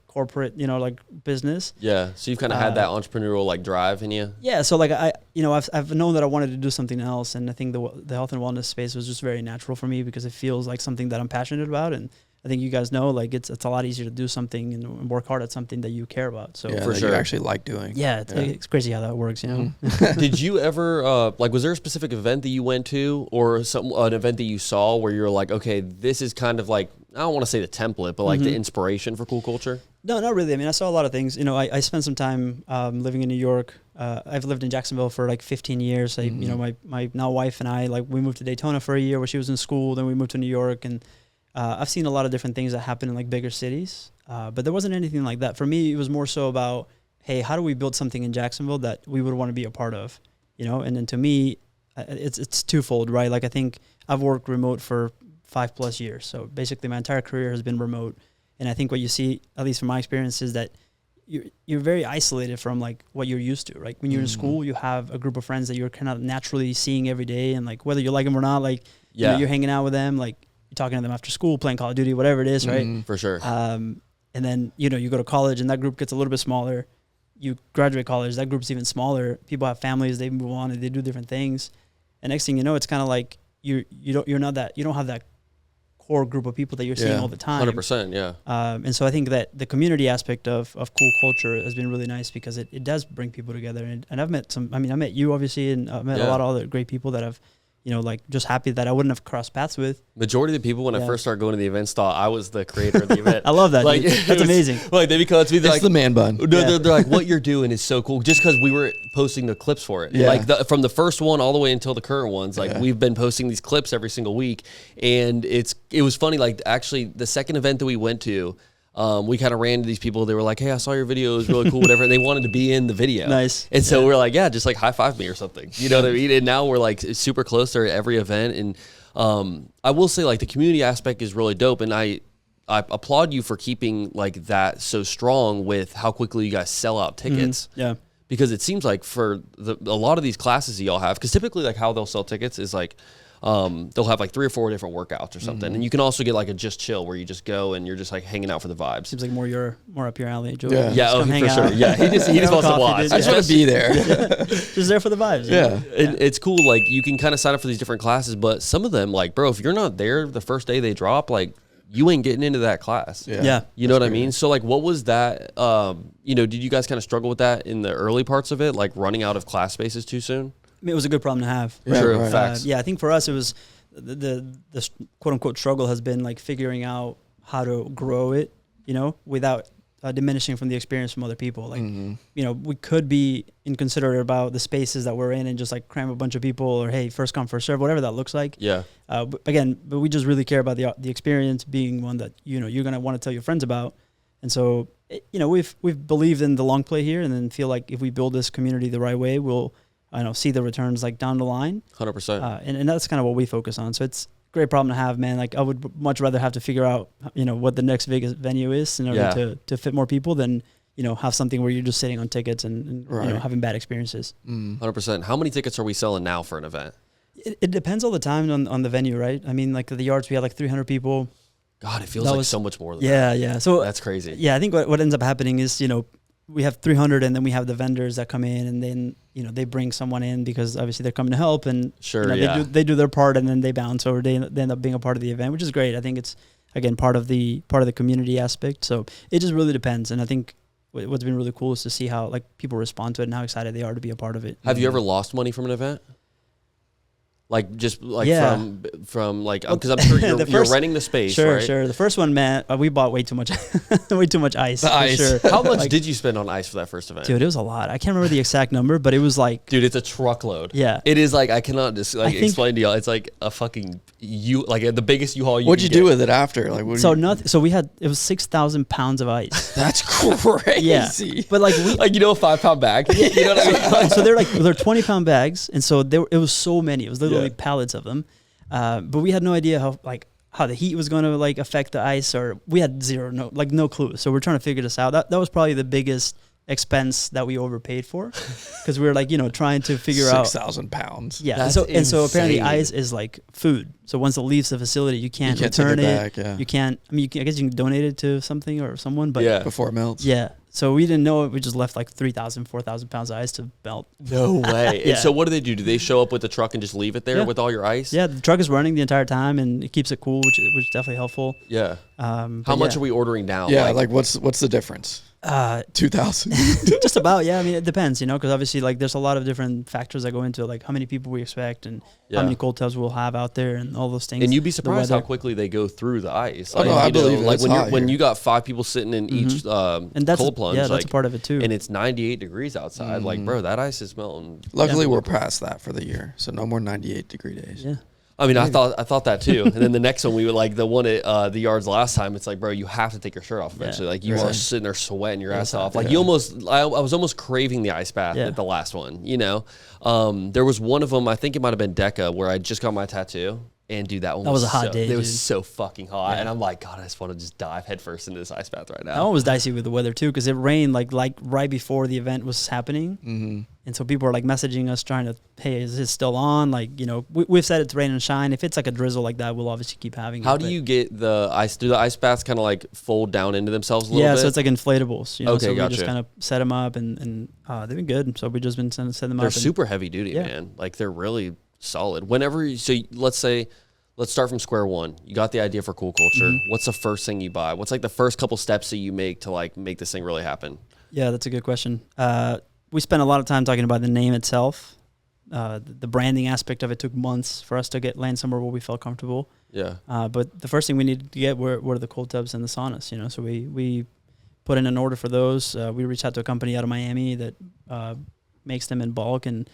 corporate, you know, like business.
Yeah. So you've kind of had that entrepreneurial like drive in you.
Yeah. So like I've known that I wanted to do something else, and I think the health and wellness space was just very natural for me because it feels like something that I'm passionate about, and I think you guys know, like it's a lot easier to do something and work hard at something that you care about. So
for sure, you actually like doing.
Yeah, it's crazy how that works, you know.
Did you ever was there a specific event that you went to, or an event that you saw where you're like, okay, this is kind of like, I don't want to say the template, but like the inspiration for Cool Culture?
No, not really. I mean, I saw a lot of things. You know, I spent some time living in New York. I've lived in Jacksonville for like 15 years. You know, my now wife and I, like, we moved to Daytona for a year where she was in school. Then we moved to New York, and I've seen a lot of different things that happen in like bigger cities. But there wasn't anything like that. For me, it was more so about, hey, how do we build something in Jacksonville that we would want to be a part of? You know, and then to me, it's twofold, right? Like I think I've worked remote for 5+ years. So basically my entire career has been remote. And I think what you see, at least from my experience, is that you're very isolated from like what you're used to, right? When you're in school, you have a group of friends that you're kind of naturally seeing every day. And like, whether you like them or not, like, you know, you're hanging out with them, like you're talking to them after school, playing Call of Duty, whatever it is, right?
For sure.
And then, you know, you go to college and that group gets a little bit smaller. You graduate college, that group's even smaller. People have families, they move on and they do different things. And next thing you know, it's kind of like you don't have that core group of people that you're seeing all the time.
100%, yeah.
And so I think that the community aspect of Cool Culture has been really nice because it does bring people together. And I've met I met you obviously, and I've met a lot of other great people that I've, you know, like just happy that I wouldn't have crossed paths with.
Majority of the people when I first started going to the events thought I was the creator of the event.
I love that. Like, that's amazing.
Like they come to me, they're
it's like the man bun.
They're like, what you're doing is so cool. Just because we were posting the clips for it, like from the first one all the way until the current ones. Like we've been posting these clips every single week, and it was funny. Like actually, the second event that we went to. We kind of ran into these people. They were like, hey, I saw your video. It was really cool, whatever. And they wanted to be in the video.
Nice.
And so we're like, yeah, just like high five me or something. You know what I mean? And now we're like super close to every event. And I will say like the community aspect is really dope. And I I applaud you for keeping like that so strong with how quickly you guys sell out tickets.
Yeah.
Because it seems like for a lot of these classes that y'all have, because typically like how they'll sell tickets is like they'll have like 3 or 4 different workouts or something, and you can also get like a just chill where you just go and you're just like hanging out for the vibes.
Seems like more up your alley, Joe.
Yeah, for sure. Yeah, he just wants to watch.
I just want to be there.
Just there for the vibes.
Yeah.
It's cool. Like you can kind of sign up for these different classes, but some of them, like bro, if you're not there the first day they drop, like you ain't getting into that class.
Yeah.
You know what I mean? So like what was that, did you guys kind of struggle with that in the early parts of it, like running out of class spaces too soon?
I mean, it was a good problem to have.
Yeah, true. Right. Facts.
I think for us it was the quote unquote struggle has been like figuring out how to grow it, without diminishing from the experience from other people. Like, we could be inconsiderate about the spaces that we're in and just like cram a bunch of people, or hey, first come, first serve, whatever that looks like.
Yeah.
But we just really care about the experience being one that, you're going to want to tell your friends about. And so, we've believed in the long play here, and then feel like if we build this community the right way, we'll, see the returns like down the line.
100%.
And that's kind of what we focus on. So it's a great problem to have, man. Like I would much rather have to figure out, what the next biggest venue is in order to fit more people than, have something where you're just sitting on tickets and having bad experiences.
100%. How many tickets are we selling now for an event?
It depends all the time on the venue, right? I mean, like the Yards, we had like 300 people.
God, it feels like so much more than that.
Yeah, yeah. So
that's crazy.
Yeah, I think what ends up happening is, we have 300, and then we have the vendors that come in, and then they bring someone in because obviously they're coming to help, and they do their part, and then they bounce, or they end up being a part of the event, which is great. I think it's again part of the community aspect. So it just really depends, and I think what's been really cool is to see how like people respond to it and how excited they are to be a part of it.
Have you ever lost money from an event? Like just like from like because I'm sure you're renting the space, right?
Sure. The first one, man, we bought way too much, ice.
The ice.
Sure.
How much did you spend on ice for that first event?
Dude, it was a lot. I can't remember the exact number, but it was like,
dude, it's a truckload.
Yeah,
it is like I cannot just like explain to y'all. It's like a fucking the biggest U-Haul.
What'd you do with it after? Like
nothing. So we had it was 6,000 pounds of ice.
That's crazy.
Yeah, but like
a 5-pound bag. You know what I mean?
So they're 20-pound bags, and so it was so many. It was literally pallets of them. But we had no idea how the heat was going to like affect the ice, or we had no clue. So we're trying to figure this out. That was probably the biggest expense that we overpaid for, because we were like, trying to figure
6,000 pounds.
Yeah. And so apparently ice is like food. So once it leaves the facility, you can't return it. Back, You can't, I guess you can donate it to something or someone, but
before it melts.
Yeah. So we didn't know it. We just left like 3,000, 4,000 pounds of ice to melt.
No way. And so what do? Do they show up with the truck and just leave it there with all your ice?
Yeah, the truck is running the entire time, and it keeps it cool, which is definitely helpful.
Yeah. How much are we ordering now?
Yeah, like what's the difference? 2,000.
Just about, yeah. I mean, it depends, because obviously, like, there's a lot of different factors that go into it, like how many people we expect and how many cold tubs we'll have out there and all those things.
And you'd be surprised how quickly they go through the ice.
Like, I believe
like when you got 5 people sitting in each
and that's,
cold plunge.
Yeah, that's a part of it too.
And it's 98 degrees outside. Like, bro, that ice is melting.
Luckily, we're past that for the year, so no more 98-degree days.
Yeah.
I mean, I thought that too. And then the next one, we were like the one at the Yards last time. It's like, bro, you have to take your shirt off eventually. Like you are sitting there sweating your ass off. Like I was almost craving the ice bath at the last one. There was one of them. I think it might have been Deca, where I just got my tattoo. And dude, that was a hot day. It was so fucking hot, and I'm like, God, I just want to just dive headfirst into this ice bath right now.
That one was dicey with the weather too, because it rained like right before the event was happening, and so people were like messaging us trying to, hey, is this still on? Like, we've said it's rain and shine. If it's like a drizzle like that, we'll obviously keep having it.
How do you get the ice? Do the ice baths kind of like fold down into themselves a little bit?
Yeah, so it's like inflatables.
Okay,
so
gotcha.
we just kind of set them up, and they've been good. So we've just been setting them up.
They're super heavy duty, man. Like they're really solid. Let's start from square one. You got the idea for Cool Culture. What's the first thing you buy? What's like the first couple steps that you make to like make this thing really happen?
Yeah, that's a good question. We spent a lot of time talking about the name itself. The branding aspect of it took months for us to land somewhere where we felt comfortable.
Yeah.
But the first thing we needed to get were the cold tubs and the saunas. So we put in an order for those. We reached out to a company out of Miami that makes them in bulk, and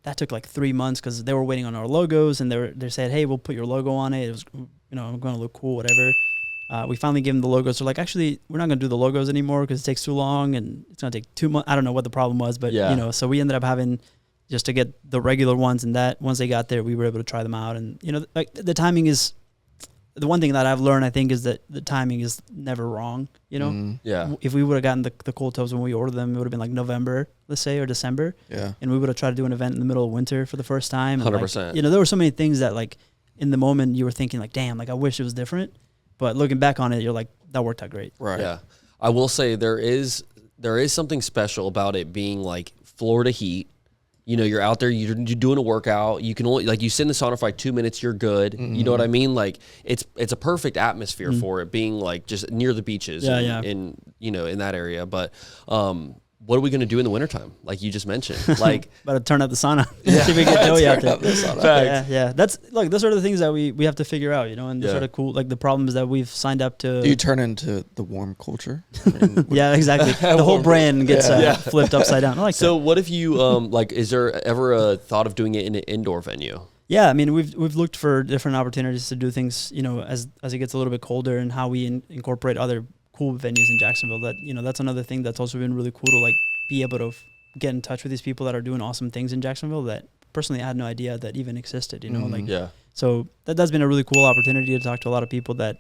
that took like 3 months because they were waiting on our logos, and they said, hey, we'll put your logo on it. It was, going to look cool, whatever. We finally gave them the logos. They're like, actually, we're not going to do the logos anymore because it takes too long and it's going to take 2 months. I don't know what the problem was, but, so we ended up having just to get the regular ones, and that once they got there, we were able to try them out. And, like the timing is the one thing that I've learned, I think, is that the timing is never wrong. You know, if we would have gotten the cold tubs when we ordered them, it would have been like November, let's say, or December.
Yeah.
And we would have tried to do an event in the middle of winter for the first time.
100%.
Like, you know, there were so many things that like in the moment you were thinking like, damn, like I wish it was different. But looking back on it, you're like, that worked out great.
Right.
Yeah. I will say there is something special about it being like Florida heat. You know, you're out there, you're doing a workout. You can only, like, you sit in the sauna for like 2 minutes, you're good. Mm-hmm. You know what I mean? Like, it's a perfect atmosphere for it, being like just near the beaches in you know, in that area. But what are we going to do in the wintertime? Like you just mentioned, like
about to turn up the sauna. See if we get Joey out there. Yeah. That's like those are the things that we have to figure out, you know, and the sort of cool, like the problems that we've signed up to.
Do you turn into the warm culture? I mean,
yeah, exactly. The whole brand gets flipped upside down. I like
so
that.
What if you like? Is there ever a thought of doing it in an indoor venue?
Yeah, I mean, we've looked for different opportunities to do things, you know, as it gets a little bit colder, and how we incorporate other cool venues in Jacksonville. That, you know, that's another thing that's also been really cool to like be able to get in touch with these people that are doing awesome things in Jacksonville that personally I had no idea that even existed, you know, so that's been a really cool opportunity to talk to a lot of people that,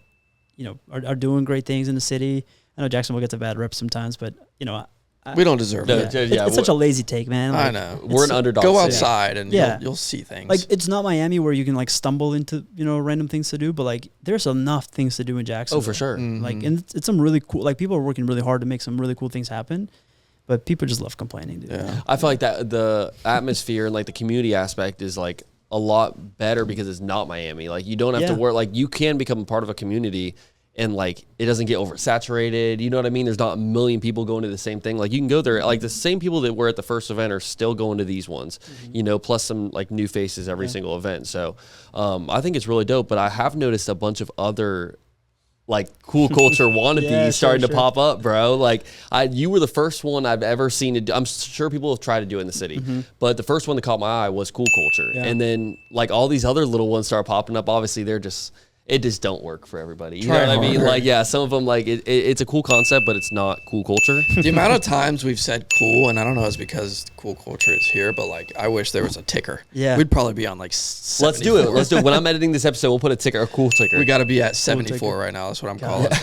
you know, are doing great things in the city. I know Jacksonville gets a bad rep sometimes, but you know,
we don't deserve it.
It's such a lazy take, man.
Like, I know.
We're an underdog.
Go outside and you'll see things.
Like, it's not Miami where you can like stumble into, you know, random things to do, but like there's enough things to do in Jacksonville.
Oh, for sure.
Mm-hmm. Like, and it's some really cool, like people are working really hard to make some really cool things happen, but people just love complaining, dude.
Yeah.
I feel like that the atmosphere and like the community aspect is like a lot better because it's not Miami. Like, you don't have to work, like you can become a part of a community and like it doesn't get oversaturated. You know what I mean? There's not a million people going to the same thing. Like, you can go there, like the same people that were at the first event are still going to these ones, you know, plus some like new faces every single event. So I think it's really dope. But I have noticed a bunch of other like cool culture wannabes starting to pop up, bro. Like, you were the first one I've ever seen to do. I'm sure people have tried to do it in the city, but the first one that caught my eye was cool culture. Yeah. And then like all these other little ones start popping up. Obviously it just don't work for everybody. You know what I mean? Like, yeah, some of them, like, it's a cool concept, but it's not cool culture.
The amount of times we've said cool, and I don't know if it's because cool culture is here, but, like, I wish there was a ticker.
Yeah.
We'd probably be on, like, 74.
Let's do it. When I'm editing this episode, we'll put a ticker, a cool ticker.
We got to be at 74 right now. That's what I'm calling it.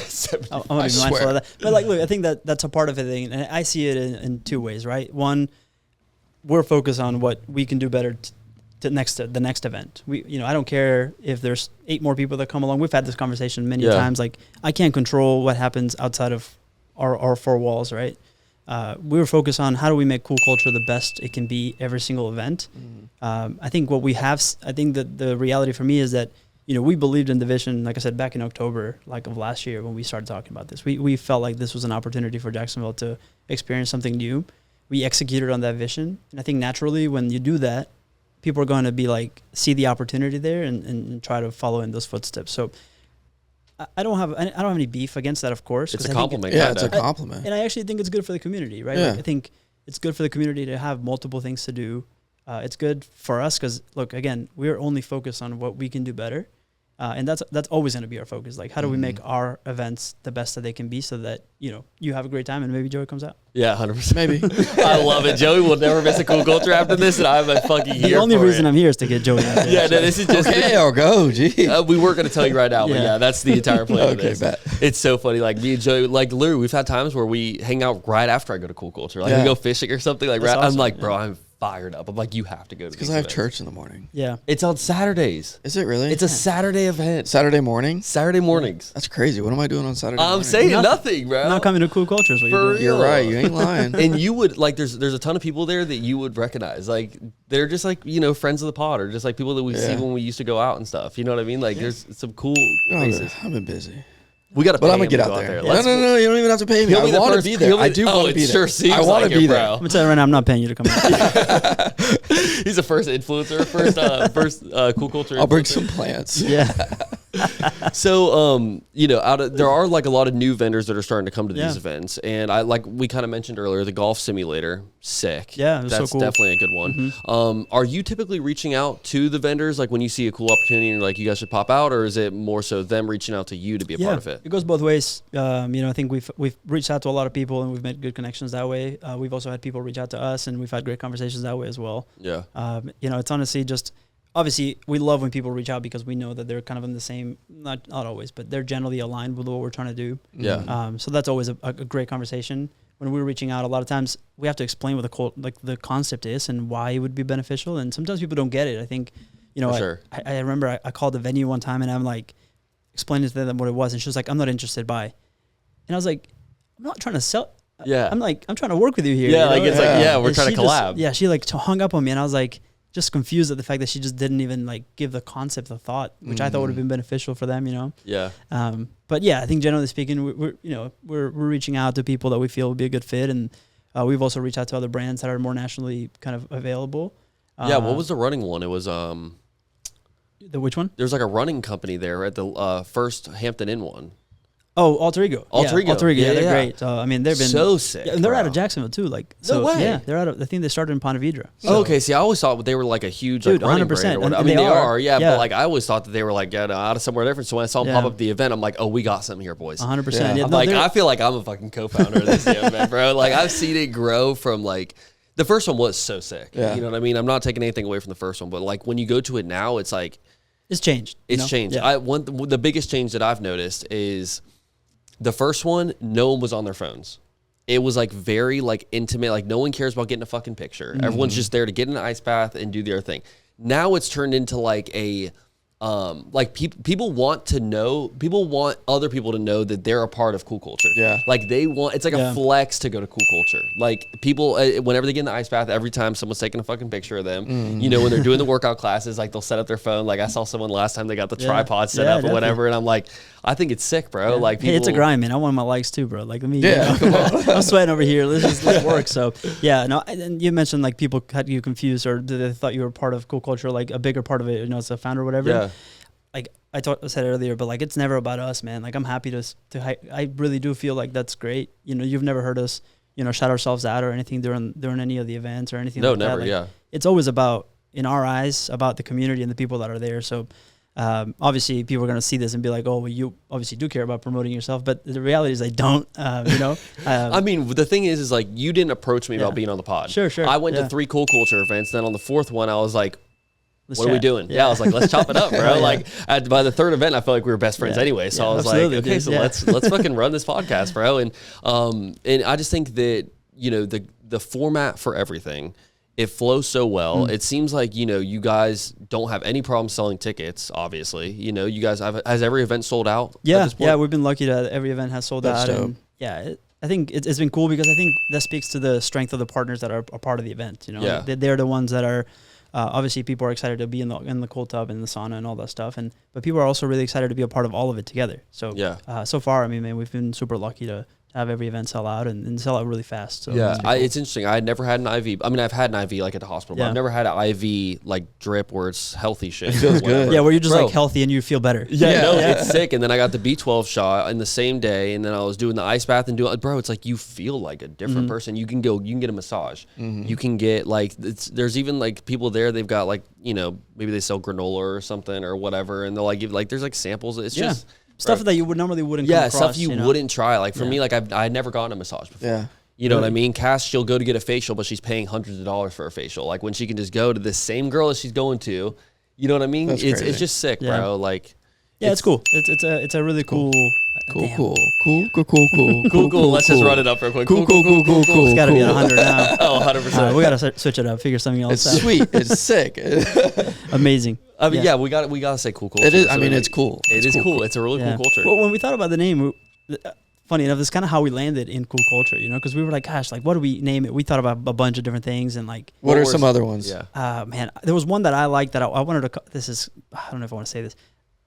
I'm going to be mindful of that. But, like, look, I think that's a part of it, and I see it in two ways, right? One, we're focused on what we can do better the next event. I don't care if there's 8 more people that come along. We've had this conversation many times. Like, I can't control what happens outside of our 4 walls, right? We were focused on how do we make cool culture the best it can be every single event. I think that the reality for me is that, you know, we believed in the vision, like I said, back in October, like of last year when we started talking about this. We felt like this was an opportunity for Jacksonville to experience something new. We executed on that vision. And I think naturally when you do that, people are going to be like, see the opportunity there and try to follow in those footsteps. So I don't have any beef against that, of course.
It's a compliment.
It's a compliment.
And I actually think it's good for the community, right?
Yeah.
Like, I think it's good for the community to have multiple things to do. It's good for us because, look, again, we're only focused on what we can do better. And that's always going to be our focus. Like, how do we make our events the best that they can be so that, you know, you have a great time and maybe Joey comes out?
Yeah, 100%.
Maybe.
I love it. Joey will never miss a cool culture after this, and I'm a fucking here.
The only reason I'm here is to get Joey out there.
Yeah, no, this is just...
Okay, I'll go, gee.
We weren't going to tell you right now, but yeah, that's the entire plan of this.
Bet.
It's so funny. Like, me and Joey, like, literally, we've had times where we hang out right after I go to cool culture. Like, we go fishing or something. Like,
awesome.
I'm like, bro, I'm fired up. I'm like, you have to go to
Because I have church in the morning.
Yeah.
It's on Saturdays.
Is it really?
It's a Saturday event.
Saturday morning?
Saturday mornings.
That's crazy. What am I doing on Saturday morning?
I'm saying nothing, bro.
Not coming to cool culture is what you're doing.
You're right. You ain't lying.
And you would, like, there's a ton of people there that you would recognize. Like, they're just like, you know, friends of the pod, or just like people that we see when we used to go out and stuff. You know what I mean? Like, there's some cool faces.
I've been busy.
We got to pay
But I'm
him
going to get
to
out
go
there.
No,
you don't even have to pay me. I want to be there. I do want to be there.
Sure seems
I want to be there.
I'm going to tell you right now, I'm not paying you to come out.
He's the first influencer, first cool culture.
I'll bring some plants.
Yeah.
So, you know, there are like a lot of new vendors that are starting to come to these events, and like we kind of mentioned earlier, the golf simulator, sick.
Yeah, that's so cool.
Definitely a good one. Are you typically reaching out to the vendors, like when you see a cool opportunity and you're like, you guys should pop out, or is it more so them reaching out to you to be a part of it?
It goes both ways. You know, I think we've reached out to a lot of people and we've made good connections that way. We've also had people reach out to us and we've had great conversations that way as well.
Yeah.
You know, it's honestly just obviously we love when people reach out because we know that they're kind of in the same, not always, but they're generally aligned with what we're trying to do.
Yeah.
So that's always a great conversation. When we're reaching out, a lot of times we have to explain what the concept is and why it would be beneficial. And sometimes people don't get it. I think, I remember I called the venue one time and I'm like explaining to them what it was. And she was like, I'm not interested, bye. And I was like, I'm not trying to sell.
Yeah.
I'm trying to work with you here.
Yeah. We're trying to collab.
She like hung up on me and I was like, just confused at the fact that she just didn't even like give the concept a thought, which I thought would have been beneficial for them,
Yeah.
But yeah, I think generally speaking, we're reaching out to people that we feel would be a good fit, and we've also reached out to other brands that are more nationally kind of available.
Yeah. What was the running one? It was
the which one?
There's like a running company there at the first Hampton Inn one.
Oh, Alter Ego.
Alter Ego.
Yeah, they're great. So I mean, they've been
so sick.
Yeah, and they're out of Jacksonville too. Like,
no way.
Yeah, they're out of. I think they started in Ponte Vedra.
So. Okay, see, I always thought they were like a huge like, running 100%. Brand or whatever. I mean, they are. Yeah, but like I always thought that they were like out of somewhere different. So when I saw them pop up at the event, I'm like, oh, we got something here, boys.
100%.
I'm like, I feel like I'm a fucking co-founder of this event, bro. Like I've seen it grow from like. The first one was so sick. Yeah. You know what I mean? I'm not taking anything away from the first one, but like when you go to it now, it's like
it's changed.
It's changed. Yeah. The biggest change that I've noticed is the first one, no one was on their phones. It was like very like intimate. Like no one cares about getting a fucking picture. Mm-hmm. Everyone's just there to get in an ice bath and do their thing. Now it's turned into like a like people want other people to know that they're a part of cool culture.
Yeah.
Like it's like a flex to go to cool culture. Like people, whenever they get in the ice bath, every time someone's taking a fucking picture of them, when they're doing the workout classes, like they'll set up their phone. Like I saw someone last time they got the tripod set up or whatever. And I'm like, I think it's sick, bro. Yeah. Like people,
hey, it's a grind, man. I want my likes too, bro. Like let me, come on. I'm sweating over here. Let's work. So yeah, no. And you mentioned like people had you confused or they thought you were part of cool culture, like a bigger part of it, as a founder or whatever.
Yeah.
Like I said earlier, but like it's never about us, man. Like I'm happy I really do feel like that's great. You've never heard us, shout ourselves out or anything during any of the events or anything.
No, never.
Like, it's always about, in our eyes, about the community and the people that are there. So obviously people are going to see this and be like, oh, well, you obviously do care about promoting yourself, but the reality is they don't.
I mean, the thing is like you didn't approach me about being on the pod.
Sure.
I went to 3 cool culture events. Then on the 4th one, I was like, what are we doing? Yeah, I was like, let's chop it up, bro. Like by the 3rd event, I felt like we were best friends anyway. So I was like, okay, so let's fucking run this podcast, bro. And I just think that the format for everything, it flows so well. It seems like you guys don't have any problem selling tickets. Obviously, you guys has every event sold out.
Yeah, we've been lucky that every event has sold out.
Dope.
And I think it's been cool because I think that speaks to the strength of the partners that are a part of the event. They're the ones that are. Obviously, people are excited to be in the cold tub and the sauna and all that stuff, but people are also really excited to be a part of all of it together. So so far, I mean, man, we've been super lucky to have every event sell out and sell out really fast. So
it's interesting. I had never had an IV. I mean, I've had an IV like at the hospital, but I've never had an IV like drip where it's healthy shit.
It feels good.
Yeah, where you're just like healthy and you feel better.
It's sick. And then I got the B12 shot in the same day, and then I was doing the ice bath and it's like you feel like a different person. You can get a massage. You can get like there's even like people there. They've got like maybe they sell granola or something or whatever, and they'll like give like there's like samples. It's just.
Stuff that you normally wouldn't come across.
Stuff you wouldn't try. Like for me, like I never gotten a massage before. Yeah. You know what I mean? Cass, she'll go to get a facial, but she's paying hundreds of dollars for a facial. Like when she can just go to the same girl that she's going to, you know what I mean? It's just sick, bro. Like
it's cool. It's a really cool.
Cool.
Let's just run it up real quick. Cool.
It's got to be at 100 now.
Oh, 100%.
We got to switch it up. Figure something else out.
It's sweet. It's sick.
Amazing.
I mean, we gotta say cool culture.
It is. I mean, it's cool.
It is cool. It's a really cool culture.
Well, when we thought about the name, funny enough, this is kind of how we landed in cool culture. Because we were like, gosh, like what do we name it? We thought about a bunch of different things and like.
What are some other ones?
Yeah. Man, there was one that I liked that I wanted to. This is. I don't know if I want to say this.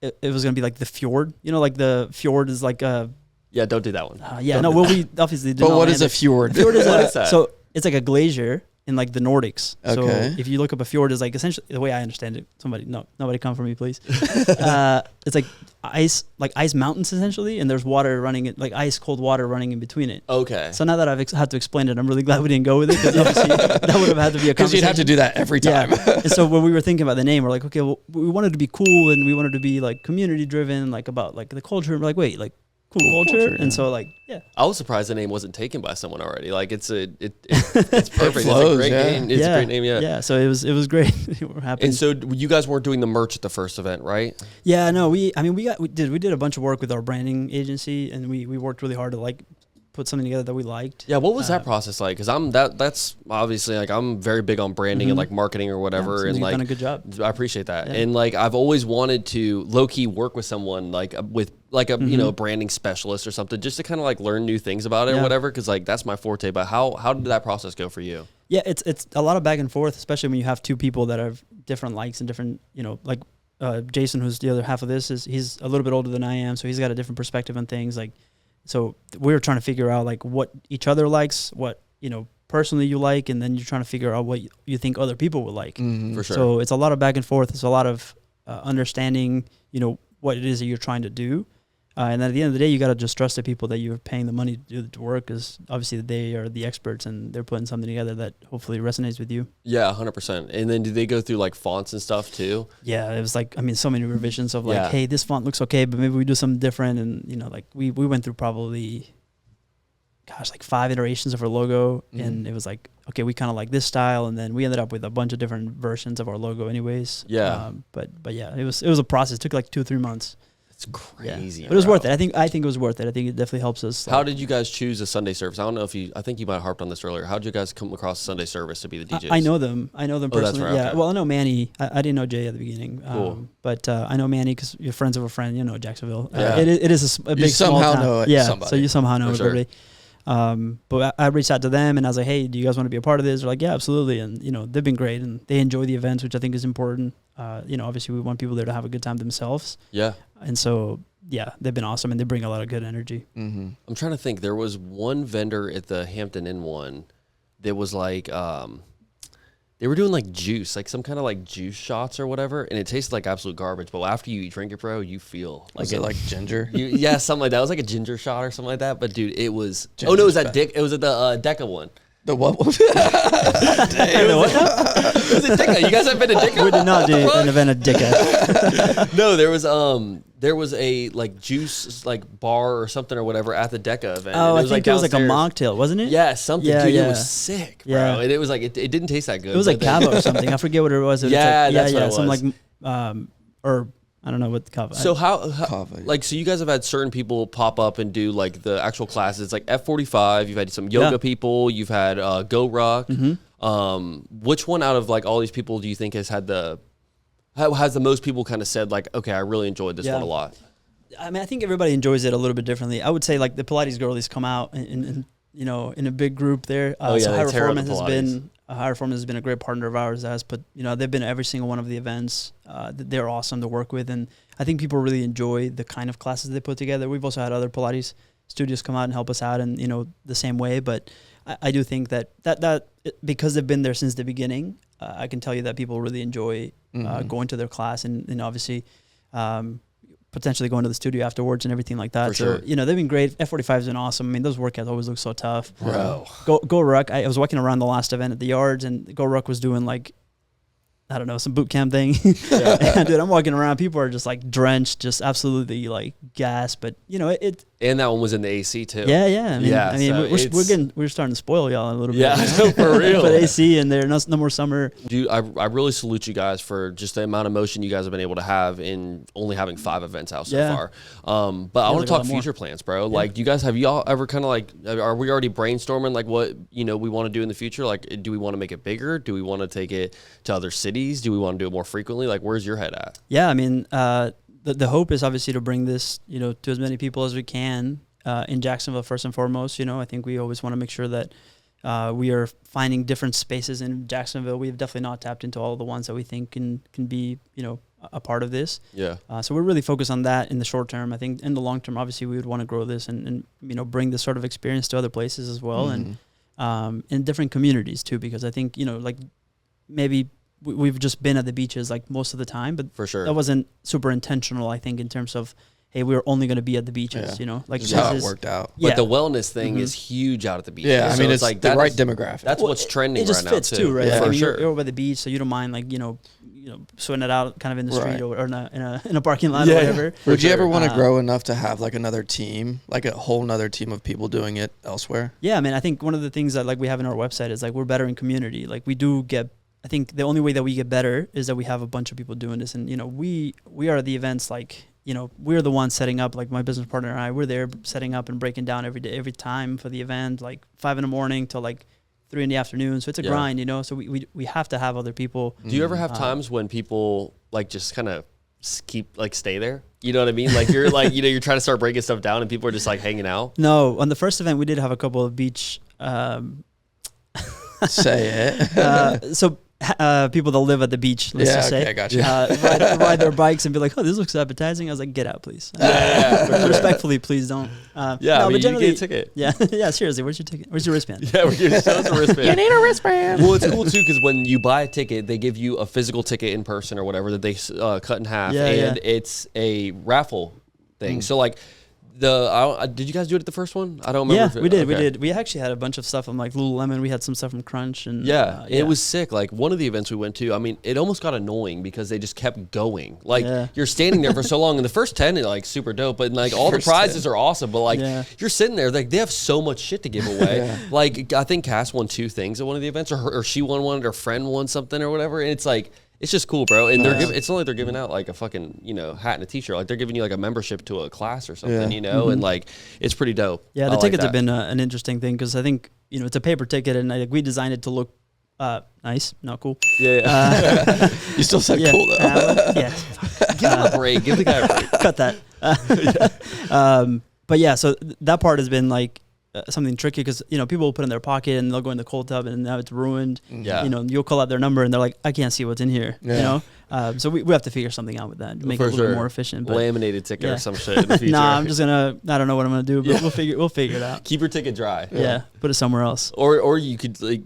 It was gonna be like the fjord. Like the fjord is like a.
Yeah, don't do that one.
We obviously did.
But what is a fjord?
Fjord is that? So it's like a glacier in like the Nordics. Okay. So if you look up a fjord, is like essentially the way I understand it. Nobody come for me, please. It's like ice mountains essentially, and there's water running, like ice cold water running in between it.
Okay.
So now that I've had to explain it, I'm really glad we didn't go with it because obviously that would have had to be a conversation.
Because you'd have to do that every time.
Yeah. And so when we were thinking about the name, we're like, okay, well, we wanted to be cool and we wanted to be like community driven, like about like the culture. And we're like, wait, like cool culture. And so like, yeah.
I was surprised the name wasn't taken by someone already. Like it's perfect. It flows, it's a great name. It's a great name. Yeah.
Yeah. So it was great. We're happy.
And so you guys weren't doing the merch at the first event, right?
Yeah. No. We did a bunch of work with our branding agency, and we worked really hard to like put something together that we liked.
Yeah, what was that process like? Because that's obviously like I'm very big on branding and like marketing or whatever, and like
done a good job.
I appreciate that. And like I've always wanted to low key work with someone like with like a you know, branding specialist or something, just to kind of like learn new things about it or whatever. Because like that's my forte. But how did that process go for you?
Yeah, it's a lot of back and forth, especially when you have two people that have different likes and different, you know, like Jason, who's the other half of this, he's a little bit older than I am, so he's got a different perspective on things. Like, so we were trying to figure out like what each other likes, what, you know, personally you like, and then you're trying to figure out what you think other people will like.
For sure.
So it's a lot of back and forth. It's a lot of understanding, you know, what it is that you're trying to do. And then at the end of the day, you got to just trust the people that you're paying the money to do the work, because obviously they are the experts and they're putting something together that hopefully resonates with you.
Yeah, 100%. And then do they go through like fonts and stuff too?
Yeah, it was like, I mean, so many revisions of like, hey, this font looks okay, but maybe we do something different. And, you know, like we went through probably, like 5 iterations of our logo. And it was like, okay, we kind of like this style. And then we ended up with a bunch of different versions of our logo anyways.
Yeah.
But yeah, it was a process. It took like 2 or 3 months.
It's crazy.
But it was worth it. I think it was worth it. I think it definitely helps us.
How did you guys choose a Sunday service? I don't know if I think you might have harped on this earlier. How did you guys come across Sunday service to be the DJs?
I know them. personally.
That's right.
Yeah.
Okay.
Well, I know Manny. I didn't know Jay at the beginning.
Cool.
But I know Manny because you're friends of a friend. You know Jacksonville.
Yeah.
It is a big small town.
Know it,
yeah.
somebody.
So you somehow know
For sure.
everybody. But I reached out to them and I was like, hey, do you guys want to be a part of this? They're like, yeah, absolutely. And, you know, they've been great and they enjoy the events, which I think is important. You know, obviously we want people there to have a good time themselves.
Yeah.
And so, yeah, they've been awesome and they bring a lot of good energy.
Mm-hmm.
I'm trying to think. There was one vendor at the Hampton Inn one that was like, they were doing like juice, like some kind of like juice shots or whatever, and it tasted like absolute garbage. But after you drink it, bro, you feel
like it like ginger.
Yeah, something like that. It was like a ginger shot or something like that. But dude, it was.
Ginger's
oh no, it was that Dick. It was at the Decca one.
The what?
It was a Dicka. You guys have been to Dicka?
We did not do an event at Dicka.
No, there was a like juice like bar or something or whatever at the Decca event.
Oh,
I think
it was like a mocktail, wasn't it?
Yeah, something.
Yeah,
dude,
yeah.
It was sick, bro.
Yeah.
And it was like it didn't taste that good.
It was like Cava or something. I forget what it was. It was
Yeah,
like,
that's what it was.
Some like or I don't know what the Cava.
So how
Kava.
like so you guys have had certain people pop up and do like the actual classes like F45. You've had some yoga people. You've had Go Rock. Which one out of like all these people do you think has the most people kind of said like, okay, I really enjoyed this one a lot?
I mean, I think everybody enjoys it a little bit differently. I would say like the Pilates girlies come out and you know, in a big group there. So High Performance has been a great partner of ours that has put, you know, they've been at every single one of the events. They're awesome to work with. And I think people really enjoy the kind of classes they put together. We've also had other Pilates studios come out and help us out in, you know, the same way. But I do think that because they've been there since the beginning, I can tell you that people really enjoy going to their class and obviously potentially going to the studio afterwards and everything like that.
For
so,
sure.
you know, they've been great. F45 has been awesome. I mean, those workouts always look so tough.
Bro.
Go Ruck. I was walking around the last event at the yards and Go Ruck was doing like, I don't know, some boot camp thing. And dude, I'm walking around. People are just like drenched, just absolutely like gas. But you know, it.
And that one was in the AC too.
Yeah, yeah. I mean,
so
we're starting to spoil y'all a little bit.
Yeah,
You know?
for real.
But AC and there, no more summer.
Dude, I really salute you guys for just the amount of motion you guys have been able to have in only having 5 events out so far. But I want to talk future plans, bro. Yeah. Like, have y'all ever kind of like, are we already brainstorming like what, you know, we want to do in the future? Like, do we want to make it bigger? Do we want to take it to other cities? Do we want to do it more frequently? Like, where's your head at?
Yeah, I mean, the hope is obviously to bring this, you know, to as many people as we can in Jacksonville first and foremost. You know, I think we always want to make sure that we are finding different spaces in Jacksonville. We've definitely not tapped into all the ones that we think can be, you know, a part of this.
Yeah.
So we're really focused on that in the short term. I think in the long term, obviously, we would want to grow this and you know, bring this sort of experience to other places as well, and in different communities too. Because I think, you know, like maybe we've just been at the beaches like most of the time, but
for sure
that wasn't super intentional. I think in terms of, hey, we were only going to be at the beaches, you know, like
just how it worked out.
But the wellness thing is huge out at the beach.
Yeah, I mean, it's
like
the right demographic.
That's what's trending
it just
right
fits
now too,
right?
Yeah,
I
for
mean,
sure.
You're over by the beach, so you don't mind like, you know, sweating it out kind of in the street or in a parking lot or whatever.
Would you ever want to grow enough to have like another team, like a whole nother team of people doing it elsewhere?
Yeah, I mean, I think one of the things that like we have in our website is like we're better in community. Like we do get, I think the only way that we get better is that we have a bunch of people doing this. And, we are the events, like, we're the ones setting up, like my business partner and I, we're there setting up and breaking down every day, every time for the event, like 5 a.m. till like 3 p.m. So it's a grind, so we have to have other people.
Do you ever have times when people like just kind of keep like stay there? You know what I mean? Like you're like, you're trying to start breaking stuff down and people are just like hanging out.
No, on the first event, we did have a couple of beach,
say it.
So people that live at the beach, let's just say,
I got you.
Ride their bikes and be like, oh, this looks appetizing. I was like, get out, please. Respectfully, please don't.
But generally, you get a ticket.
Yeah, seriously, where's your ticket? Where's your wristband?
Yeah, we're giving show us a wristband.
You need a wristband.
Well, it's cool too because when you buy a ticket, they give you a physical ticket in person or whatever that they cut in half, it's a raffle thing. So like. Did you guys do it at the first one? I don't remember.
Yeah, we did. Okay. We did. We actually had a bunch of stuff from like Lululemon. We had some stuff from Crunch, and
it was sick. Like one of the events we went to, I mean, it almost got annoying because they just kept going. Like you're standing there for so long, and the first 10 are like super dope, but like all the prizes are awesome. But like you're sitting there, like they have so much shit to give away. Like I think Cass won 2 things at one of the events, or she won one, her friend won something or whatever, and it's like. It's just cool, bro. And it's not like they're giving out like a fucking, hat and a t-shirt. Like they're giving you like a membership to a class or something, and like it's pretty dope.
Yeah, the tickets have been an interesting thing because I think, it's a paper ticket and we designed it to look nice, not cool.
Yeah.
You still said cool though.
Give him a break. Give the guy a break.
Cut that. But yeah, so that part has been like, something tricky because people will put it in their pocket and they'll go in the cold tub and now it's ruined. You'll call out their number and they're like, I can't see what's in here. So we have to figure something out with that, make it a little bit more efficient. But
laminated ticket or some shit in the future.
Nah, I'm just I don't know what I'm gonna do, but we'll figure it out.
Keep your ticket dry.
Yeah, put it somewhere else.
Or you could like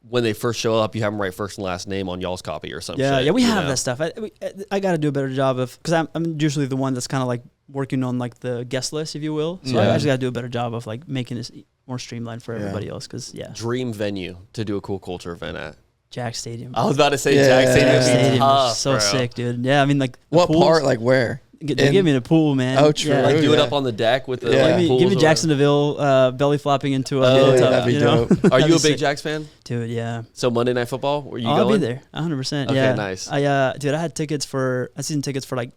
when they first show up, you have them write first and last name on y'all's copy or something.
Yeah, we have that stuff. I got to do a better job of because I'm usually the one that's kind of like working on like the guest list, if you will. So I actually got to do a better job of like making this more streamlined for everybody else. Because dream
venue to do a cool culture event at.
Jack Stadium.
I was about to say Jack Stadium. Tough,
so sick, dude. Yeah, I mean like
what pools, part? Like where?
They give me the pool, man.
Oh, true.
Like do it up on the deck with the
give me Jacksonville belly flopping into a tub.
Are you a big Jacks fan?
Dude, yeah.
So Monday Night Football, were you going?
I'll be there, 100%.
Okay, nice.
I had tickets for season tickets for like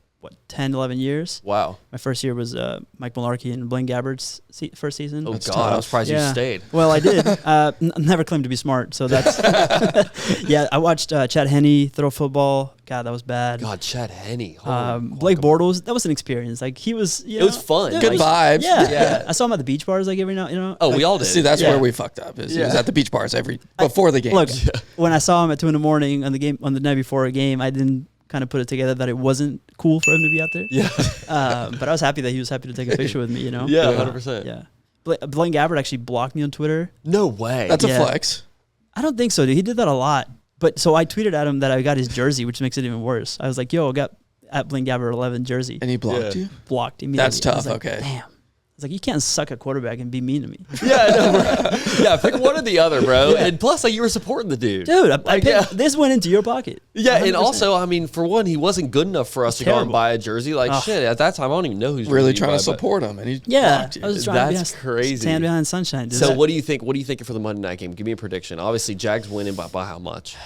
10, 11 years.
Wow.
My first year was Mike Mularkey and Blaine Gabbard's first season.
Oh, that's God. Tough. I was surprised you stayed.
Well, I did. Never claimed to be smart, so that's... I watched Chad Henne throw football. God, that was bad.
God, Chad Henne.
Blake Bortles, that was an experience. Like, he was...
it was fun.
Good vibes.
Yeah. I saw him at the beach bars, like, every now,
Oh, we all did.
See, that's where we fucked up. He was at the beach bars before the game.
Look, when I saw him at 2 a.m. on the night before a game, I didn't kind of put it together that it wasn't cool for him to be out there.
Yeah.
But I was happy that he was happy to take a picture with me,
Yeah, 100%.
Yeah. Blaine Gabbard actually blocked me on Twitter.
No way.
That's a flex.
I don't think so, dude. He did that a lot. But so I tweeted at him that I got his jersey, which makes it even worse. I was like, yo, I got at Blaine Gabbard 11 jersey.
And he blocked you?
Blocked immediately.
That's tough.
Like,
okay.
Damn. It's like, you can't suck a quarterback and be mean to me.
Pick one or the other, bro. Yeah. And plus, like, you were supporting the dude.
Dude, this went into your pocket.
Yeah, 100%. And also, I mean, for one, he wasn't good enough for us to go and buy a jersey. Like, shit, at that time, I don't even know who's
really trying to support him. And he blocked you.
I was trying
That's crazy.
Stand behind sunshine. Dude.
So what do you think? What are you thinking for the Monday night game? Give me a prediction. Obviously, Jags winning by how much?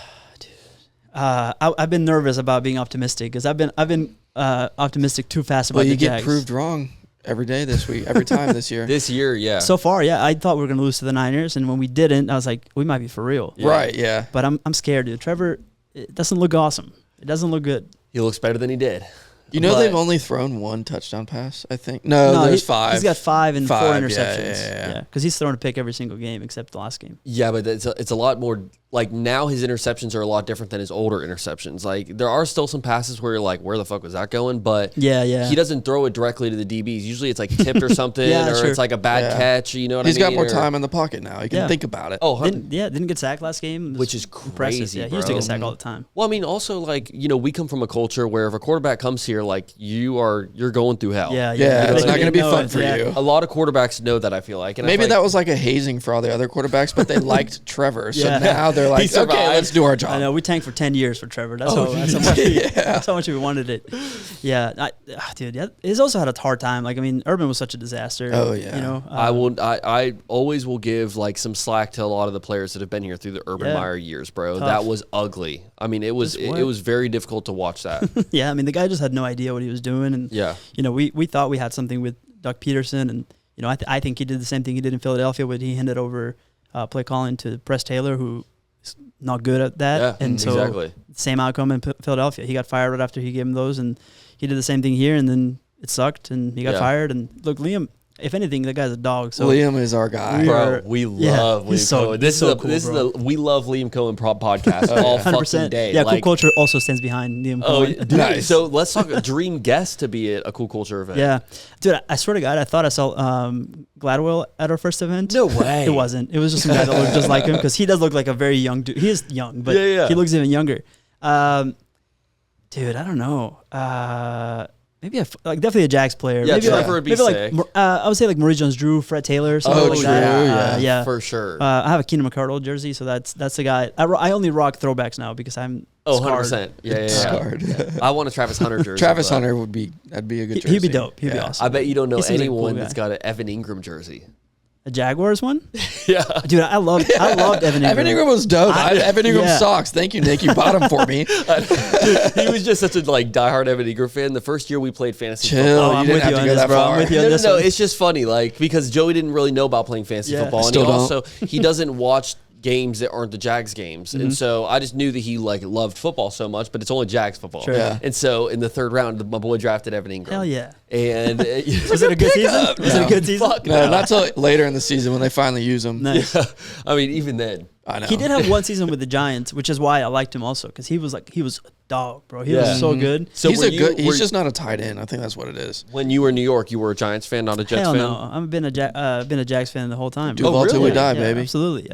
I've been nervous about being optimistic because I've been optimistic too fast about the Jags.
Well, you get proved wrong. Every day this week, every time this year.
This year, yeah.
So far, yeah. I thought we were going to lose to the Niners, and when we didn't, I was like, we might be for real.
Yeah. Right, yeah.
But I'm scared, dude. Trevor, it doesn't look awesome. It doesn't look good.
He looks better than he did.
They've only thrown 1 touchdown pass, I think. No, there's 5.
He's got 5 and 4 interceptions. Yeah. Because he's thrown a pick every single game except the last game.
Yeah, but it's a lot more... Like, now his interceptions are a lot different than his older interceptions. Like, there are still some passes where you're like, where the fuck was that going? But he doesn't throw it directly to the DBs. Usually it's like tipped or something, it's like a bad catch. You know what I mean?
He's got more time in the pocket now. He can think about it.
Oh,
didn't get sacked last game.
Which is crazy,
Yeah, he used to get sacked all the time.
Well, I mean, also, like, we come from a culture where if a quarterback comes here, like, you're going through hell.
Yeah, it's not going to be fun for you.
A lot of quarterbacks know that, I feel like. And
maybe that was like a hazing for all the other quarterbacks, but they liked Trevor. So now They're like, okay, let's do our job.
I know we tanked for 10 years for Trevor. That's how much we wanted it. Yeah, dude. Yeah, he's also had a hard time. Like, I mean, Urban was such a disaster.
Oh yeah.
You know,
I always will give like some slack to a lot of the players that have been here through the Urban Meyer years, bro. Tough. That was ugly. I mean, it was very difficult to watch that.
Yeah, I mean, the guy just had no idea what he was doing, and you know, we thought we had something with Doug Peterson, and you know, I think he did the same thing he did in Philadelphia, when he handed over play calling to Press Taylor, who is not good at that.
Yeah,
and so
exactly.
Same outcome in Philadelphia. He got fired right after he gave him those, and he did the same thing here, and then it sucked, and he got fired. And look, Liam, if anything, that guy's a dog. So
Liam is our guy,
bro. We love Liam Cohen. This is the we love Liam Cohen podcast all 100%. Fucking day.
Yeah, Cool Culture also stands behind Liam Cohen.
Dude, nice. So let's talk dream guest to be at a Cool Culture event.
Yeah, dude, I swear to God, I thought I saw Gladwell at our first event.
No way.
It wasn't. It was just some guy that looked just like him, because he does look like a very young dude. He is young, but he looks even younger. Dude, I don't know. Maybe definitely a Jags player.
Yeah,
maybe
Trevor would be sick.
I would say like Maurice Jones-Drew, Fred Taylor, something like that. Yeah,
for sure.
I have a Keenan McCardle jersey, so that's the guy. I only rock throwbacks now because I'm
100%. Yeah.
Scarred.
I want a Travis Hunter jersey.
Travis Hunter that'd be a good jersey.
He'd be dope. He'd be awesome.
I bet you don't know anyone that's got an Evan Ingram jersey.
A Jaguars one?
Yeah.
Dude, I loved Evan Ingram.
Evan Ingram was dope. Evan Ingram socks. Thank you, Nick. You bought them for me.
Dude, he was just such a diehard Evan Ingram fan. The first year we played fantasy football.
You didn't have to go that far.
No, it's just funny, because Joey didn't really know about playing fantasy football, and he doesn't watch games that aren't the Jags games. And so I just knew that he loved football so much, but it's only Jags football.
Sure. Yeah.
And so in the third round, my boy drafted Evan Ingram.
Hell yeah.
And
was it a good season? Was it a good season?
No, not till later in the season when they finally use him.
Nice.
Yeah. I mean, even then.
I know.
He did have one season with the Giants, which is why I liked him also, because he was a dog, bro. He was so good.
So he's just not a tight end. I think that's what it is.
When you were in New York, you were a Giants fan, not a Jets fan?
Hell no. I've been a Jags fan the whole time.
Duval till we die, baby.
Absolutely.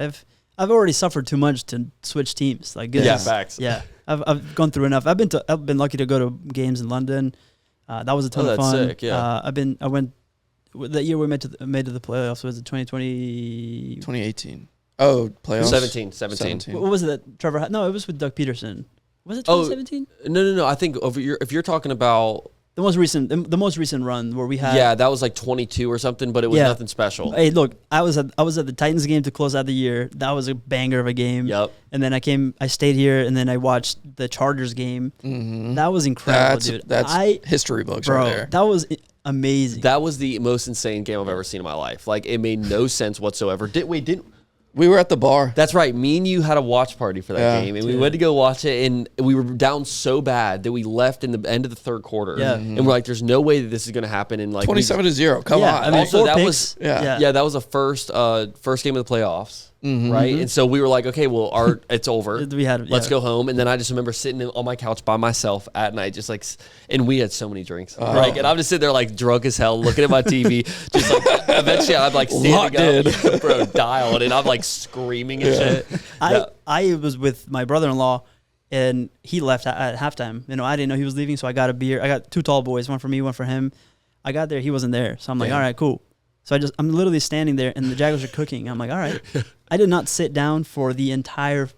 I've already suffered too much to switch teams. Like, goodness.
Yeah, facts.
Yeah, I've gone through enough. I've been lucky to go to games in London. That was a ton of fun.
Sick, yeah.
I went that year we made to the playoffs. Was it 2020?
2018. Oh, playoffs.
17.
What was it that Trevor had? No, it was with Doug Peterson. Was it 2017?
No. I think if you're talking about
the most recent run where we had.
Yeah, that was like 22 or something, but it was nothing special.
Hey, look, I was at the Titans game to close out the year. That was a banger of a game.
Yep.
And then I stayed here, and then I watched the Chargers game. Mm-hmm. That was incredible, dude.
That's history books right there.
That was amazing.
That was the most insane game I've ever seen in my life. Like, it made no sense whatsoever.
We were at the bar.
That's right. Me and you had a watch party for that game, and we went to go watch it, and we were down so bad that we left in the end of the third quarter.
Yeah.
And we're like, "There's no way that this is going to happen." And
27-0. Come on.
I mean,
also, that
was
that was the first game of the playoffs. Mm-hmm. Right, and so we were like, okay, well, it's over. Let's go home. And then I just remember sitting on my couch by myself at night, just and we had so many drinks, right? And I'm just sitting there drunk as hell, looking at my TV. Just eventually, I'm standing up, bro, dialed, and I'm screaming and shit.
I was with my brother-in-law, and he left at halftime. I didn't know he was leaving, so I got a beer. I got two tall boys, one for me, one for him. I got there, he wasn't there, so I'm like, all right, cool. So I'm literally standing there, and the Jaguars are cooking. I'm like, all right. I did not sit down for the entire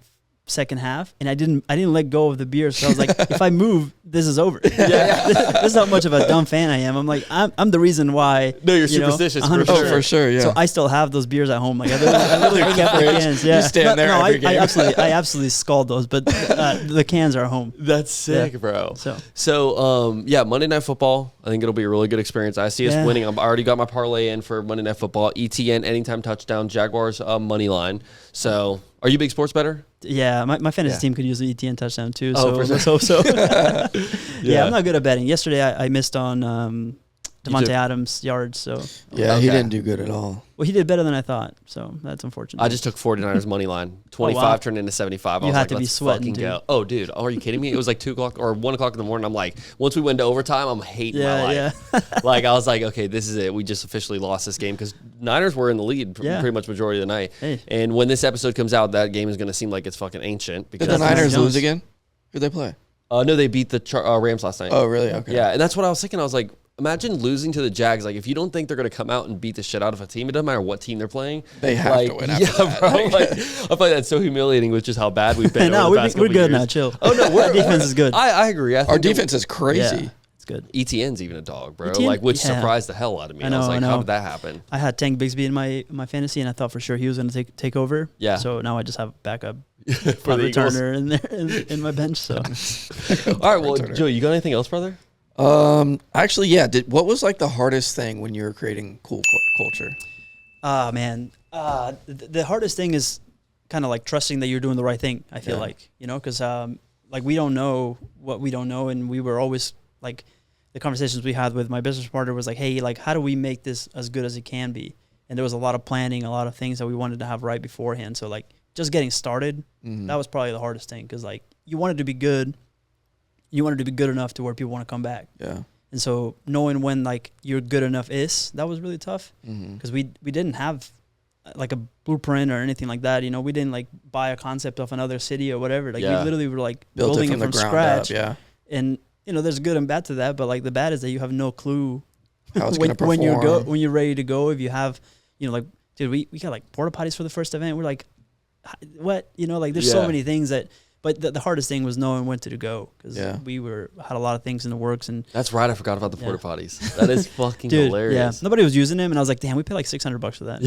second half, and I didn't let go of the beer. So I was like, if I move, this is over. This is how much of a dumb fan I am. I'm like, I'm the reason why.
No, you're superstitious.
100%.
Oh, for sure. Yeah.
So I still have those beers at home. I literally kept the cans. Yeah.
You stand there every game.
I absolutely scald those, but the cans are home.
That's sick, bro. So Monday Night Football. I think it'll be a really good experience. I see us winning. I already got my parlay in for Monday Night Football. ETN anytime touchdown. Jaguars money line. So, are you a big sports bettor?
Yeah, my fantasy team could use the ETN touchdown too.
Oh,
so let's hope so. Yeah, I'm not good at betting. Yesterday I missed on Devontae Adams' yards. So
he didn't do good at all.
Well, he did better than I thought, so that's unfortunate.
I just took 49ers money line. 25 turned into 75.
You had to be sweating, dude.
Go. Oh, dude, are you kidding me? It was 2 o'clock or 1 o'clock in the morning. I'm like, once we went to overtime, I'm hating my life. Yeah. I was like, okay, this is it. We just officially lost this game because Niners were in the lead pretty much majority of the night. Hey. And when this episode comes out, that game is going to seem like it's fucking ancient.
Did the Niners lose again? Who'd they play?
No, they beat the Rams last night.
Oh, really? Okay.
Yeah, and that's what I was thinking. I was like, imagine losing to the Jags. Like, if you don't think they're going to come out and beat the shit out of a team, it doesn't matter what team they're playing.
They have to win after that.
Bro. Like, I feel like that's so humiliating with just how bad we've been.
No, we're good now. Chill.
Oh, no,
our defense is good.
I agree. I think
our defense is crazy.
Yeah. Good.
ETN's even a dog, bro.
ETN?
Like, which surprised the hell out of me. I was like, how did that happen?
I had Tank Bigsby in my fantasy, and I thought for sure he was going to take over.
Yeah.
So now I just have backup punt returner in there in my bench. So.
All right, well, Joe, you got anything else, brother?
Actually, yeah. What was like the hardest thing when you were creating cool culture?
Man, the hardest thing is kind of like trusting that you're doing the right thing. I feel like, because like we don't know what we don't know, and we were always like. The conversations we had with my business partner was like, hey, like, how do we make this as good as it can be? And there was a lot of planning, a lot of things that we wanted to have right beforehand. So, like, just getting started, that was probably the hardest thing because, like, you wanted to be good. You wanted to be good enough to where people want to come back.
Yeah.
And so knowing when, like, you're good enough that was really tough because we didn't have, like, a blueprint or anything like that. We didn't, like, buy a concept of another city or whatever. Like, we literally were, like, building it from scratch.
Yeah.
And there's good and bad to that, but like the bad is that you have no clue
how it's going to perform
when you're ready to go. If you have, like, dude, we got like porta potties for the first event. We're like, what? Like there's so many things that. But the hardest thing was knowing when to go because we had a lot of things in the works and.
That's right. I forgot about the porta potties. That is fucking hilarious.
Yeah, nobody was using them, and I was like, damn, we paid like $600 for that.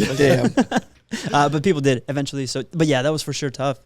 Damn.
But people did eventually. So, but yeah, that was for sure tough.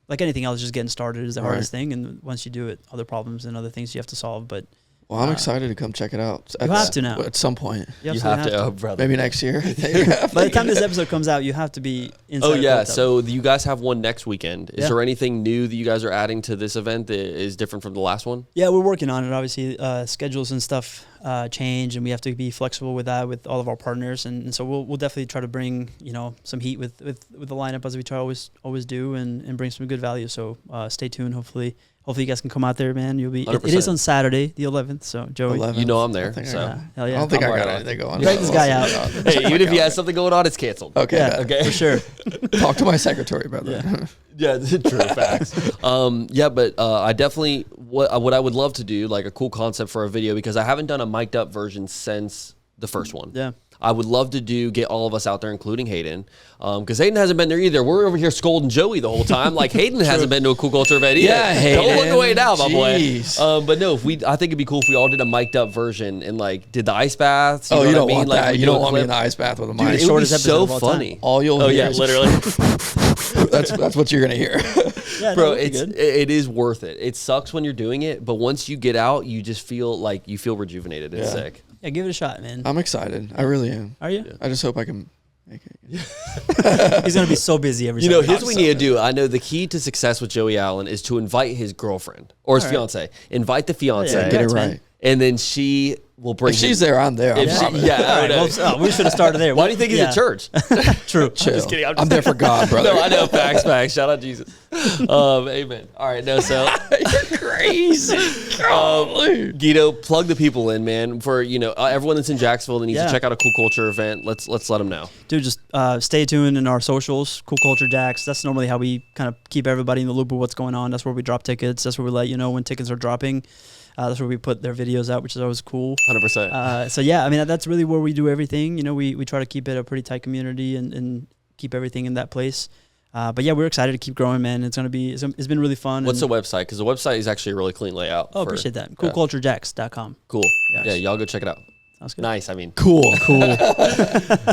Like anything else, just getting started is the hardest thing. And once you do it, other problems and other things you have to solve. But
well, I'm excited to come check it out.
You have to now.
At some point.
You have to, brother.
Maybe next year.
By the time this episode comes out, you have to be inside.
Oh, yeah. So you guys have one next weekend. Is there anything new that you guys are adding to this event that is different from the last one?
Yeah, we're working on it. Obviously, schedules and stuff change, and we have to be flexible with that with all of our partners. And so we'll definitely try to bring some heat with the lineup as we try always do, and bring some good value. So stay tuned. Hopefully you guys can come out there, man. You'll be. It is on Saturday, the 11th. So Joey,
11th.
You know I'm there.
Hell yeah. I don't think I got anything going on.
Drag this guy out.
Hey, even if he has something going on, it's canceled.
Okay.
Yeah, okay, for sure.
Talk to my secretary, brother.
Yeah, true facts. But I definitely what I would love to do, like a cool concept for a video, because I haven't done a mic'd up version since the first one.
Yeah.
I would love to get all of us out there, including Hayden, because Hayden hasn't been there either. We're over here scolding Joey the whole time. Like, Hayden hasn't been to a cool culture event either.
Yeah, Hayden.
Don't look away now, my
Jeez.
boy. But no, I think it'd be cool if we all did a mic'd up version and like did the ice baths.
You don't want
like,
that. You don't want me in the ice bath with a mic.
It would be so funny.
All you'll hear is
literally.
that's what you're gonna hear.
Yeah,
bro, it is worth it. It sucks when you're doing it, but once you get out, you just feel like you feel rejuvenated. It's sick.
Yeah, give it a shot, man.
I'm excited. I really am.
Are you?
Yeah. I just hope I can make it.
He's going to be so busy every
here's what we need to do. I know the key to success with Joey Allen is to invite his girlfriend or his fiance. Invite the fiance.
Yeah, get it right.
And then she will bring
If she's there, I'm there.
we
should have started there.
Why do you think he's at church?
True.
Chill.
I'm just kidding.
I'm there for God, brother.
No, I know. Facts. Shout out Jesus. Amen. All right. No, so.
You're crazy.
Guido, plug the people in, man. For, everyone that's in Jacksonville that needs to check out a cool culture event. Let's let them know.
Dude, just stay tuned in our socials, Cool Culture Jacks. That's normally how we kind of keep everybody in the loop of what's going on. That's where we drop tickets. That's where we let you know when tickets are dropping. That's where we put their videos out, which is always cool.
100%.
So yeah, I mean, that's really where we do everything. We try to keep it a pretty tight community and keep everything in that place. But yeah, we're excited to keep growing, man. It's been really fun.
What's the website? Because the website is actually a really clean layout.
Oh, appreciate that. CoolCultureJacks.com.
Cool.
Yes.
Yeah, y'all go check it out.
Sounds good.
Nice. I mean,
cool.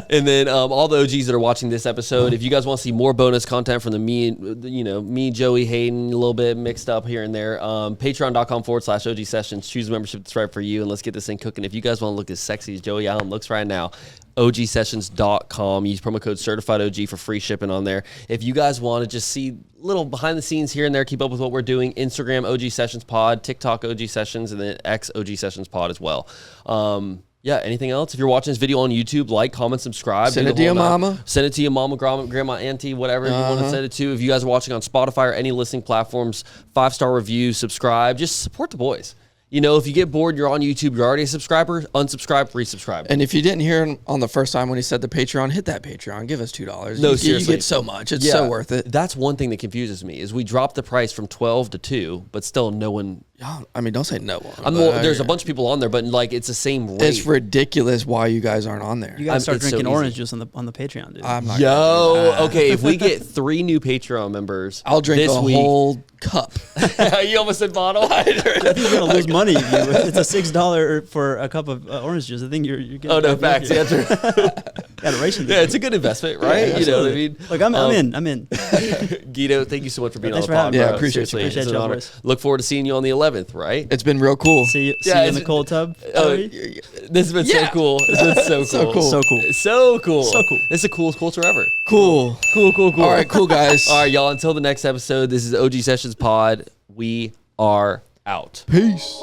And then all the OGs that are watching this episode, if you guys want to see more bonus content from me, Joey, Hayden, a little bit mixed up here and there, patreon.com/OG Sessions. Choose a membership that's right for you, and let's get this thing cooking. If you guys want to look as sexy as Joey Allen looks right now, OGsessions.com. Use promo code CertifiedOG for free shipping on there. If you guys want to just see little behind the scenes here and there, keep up with what we're doing, Instagram OG Sessions Pod, TikTok OG Sessions, and then X OG Sessions Pod as well. Yeah, anything else? If you're watching this video on YouTube, like, comment, subscribe.
Send it to your mama.
Send it to your mama, grandma, auntie, whatever you want to send it to. If you guys are watching on Spotify or any listening platforms, 5-star review, subscribe. Just support the boys. You know, if you get bored, you're on YouTube, you're already a subscriber, unsubscribe, resubscribe.
And if you didn't hear him on the first time when he said the Patreon, hit that Patreon. Give us $2.
No, seriously.
You get so much. It's so worth it.
That's one thing that confuses me is we dropped the price from 12 to 2, but still no one.
I mean, don't say no one.
There's a bunch of people on there, but like it's the same rate.
It's ridiculous why you guys aren't on there.
You guys start drinking orange juice on the Patreon, dude.
I'm not
okay, if we get 3 new Patreon members,
I'll drink a whole cup.
You almost said bottle.
I think you're gonna lose money. It's a $6 for a cup of orange juice. I think you're getting.
Oh no, facts. Yeah,
it's
a good investment, right?
Yeah,
you know what I mean.
Look, I'm in.
Guido, thank you so much for being on the
pod.
Yeah,
appreciate you.
It's an honor. Look forward to seeing you on the 11th, right?
It's been real cool.
See you in the cold tub.
This has been so cool. This has been so cool. So cool. This is the coolest culture ever.
Cool.
All
right, cool guys.
All right, y'all. Until the next episode, this is OG Sessions Pod. We are out.
Peace.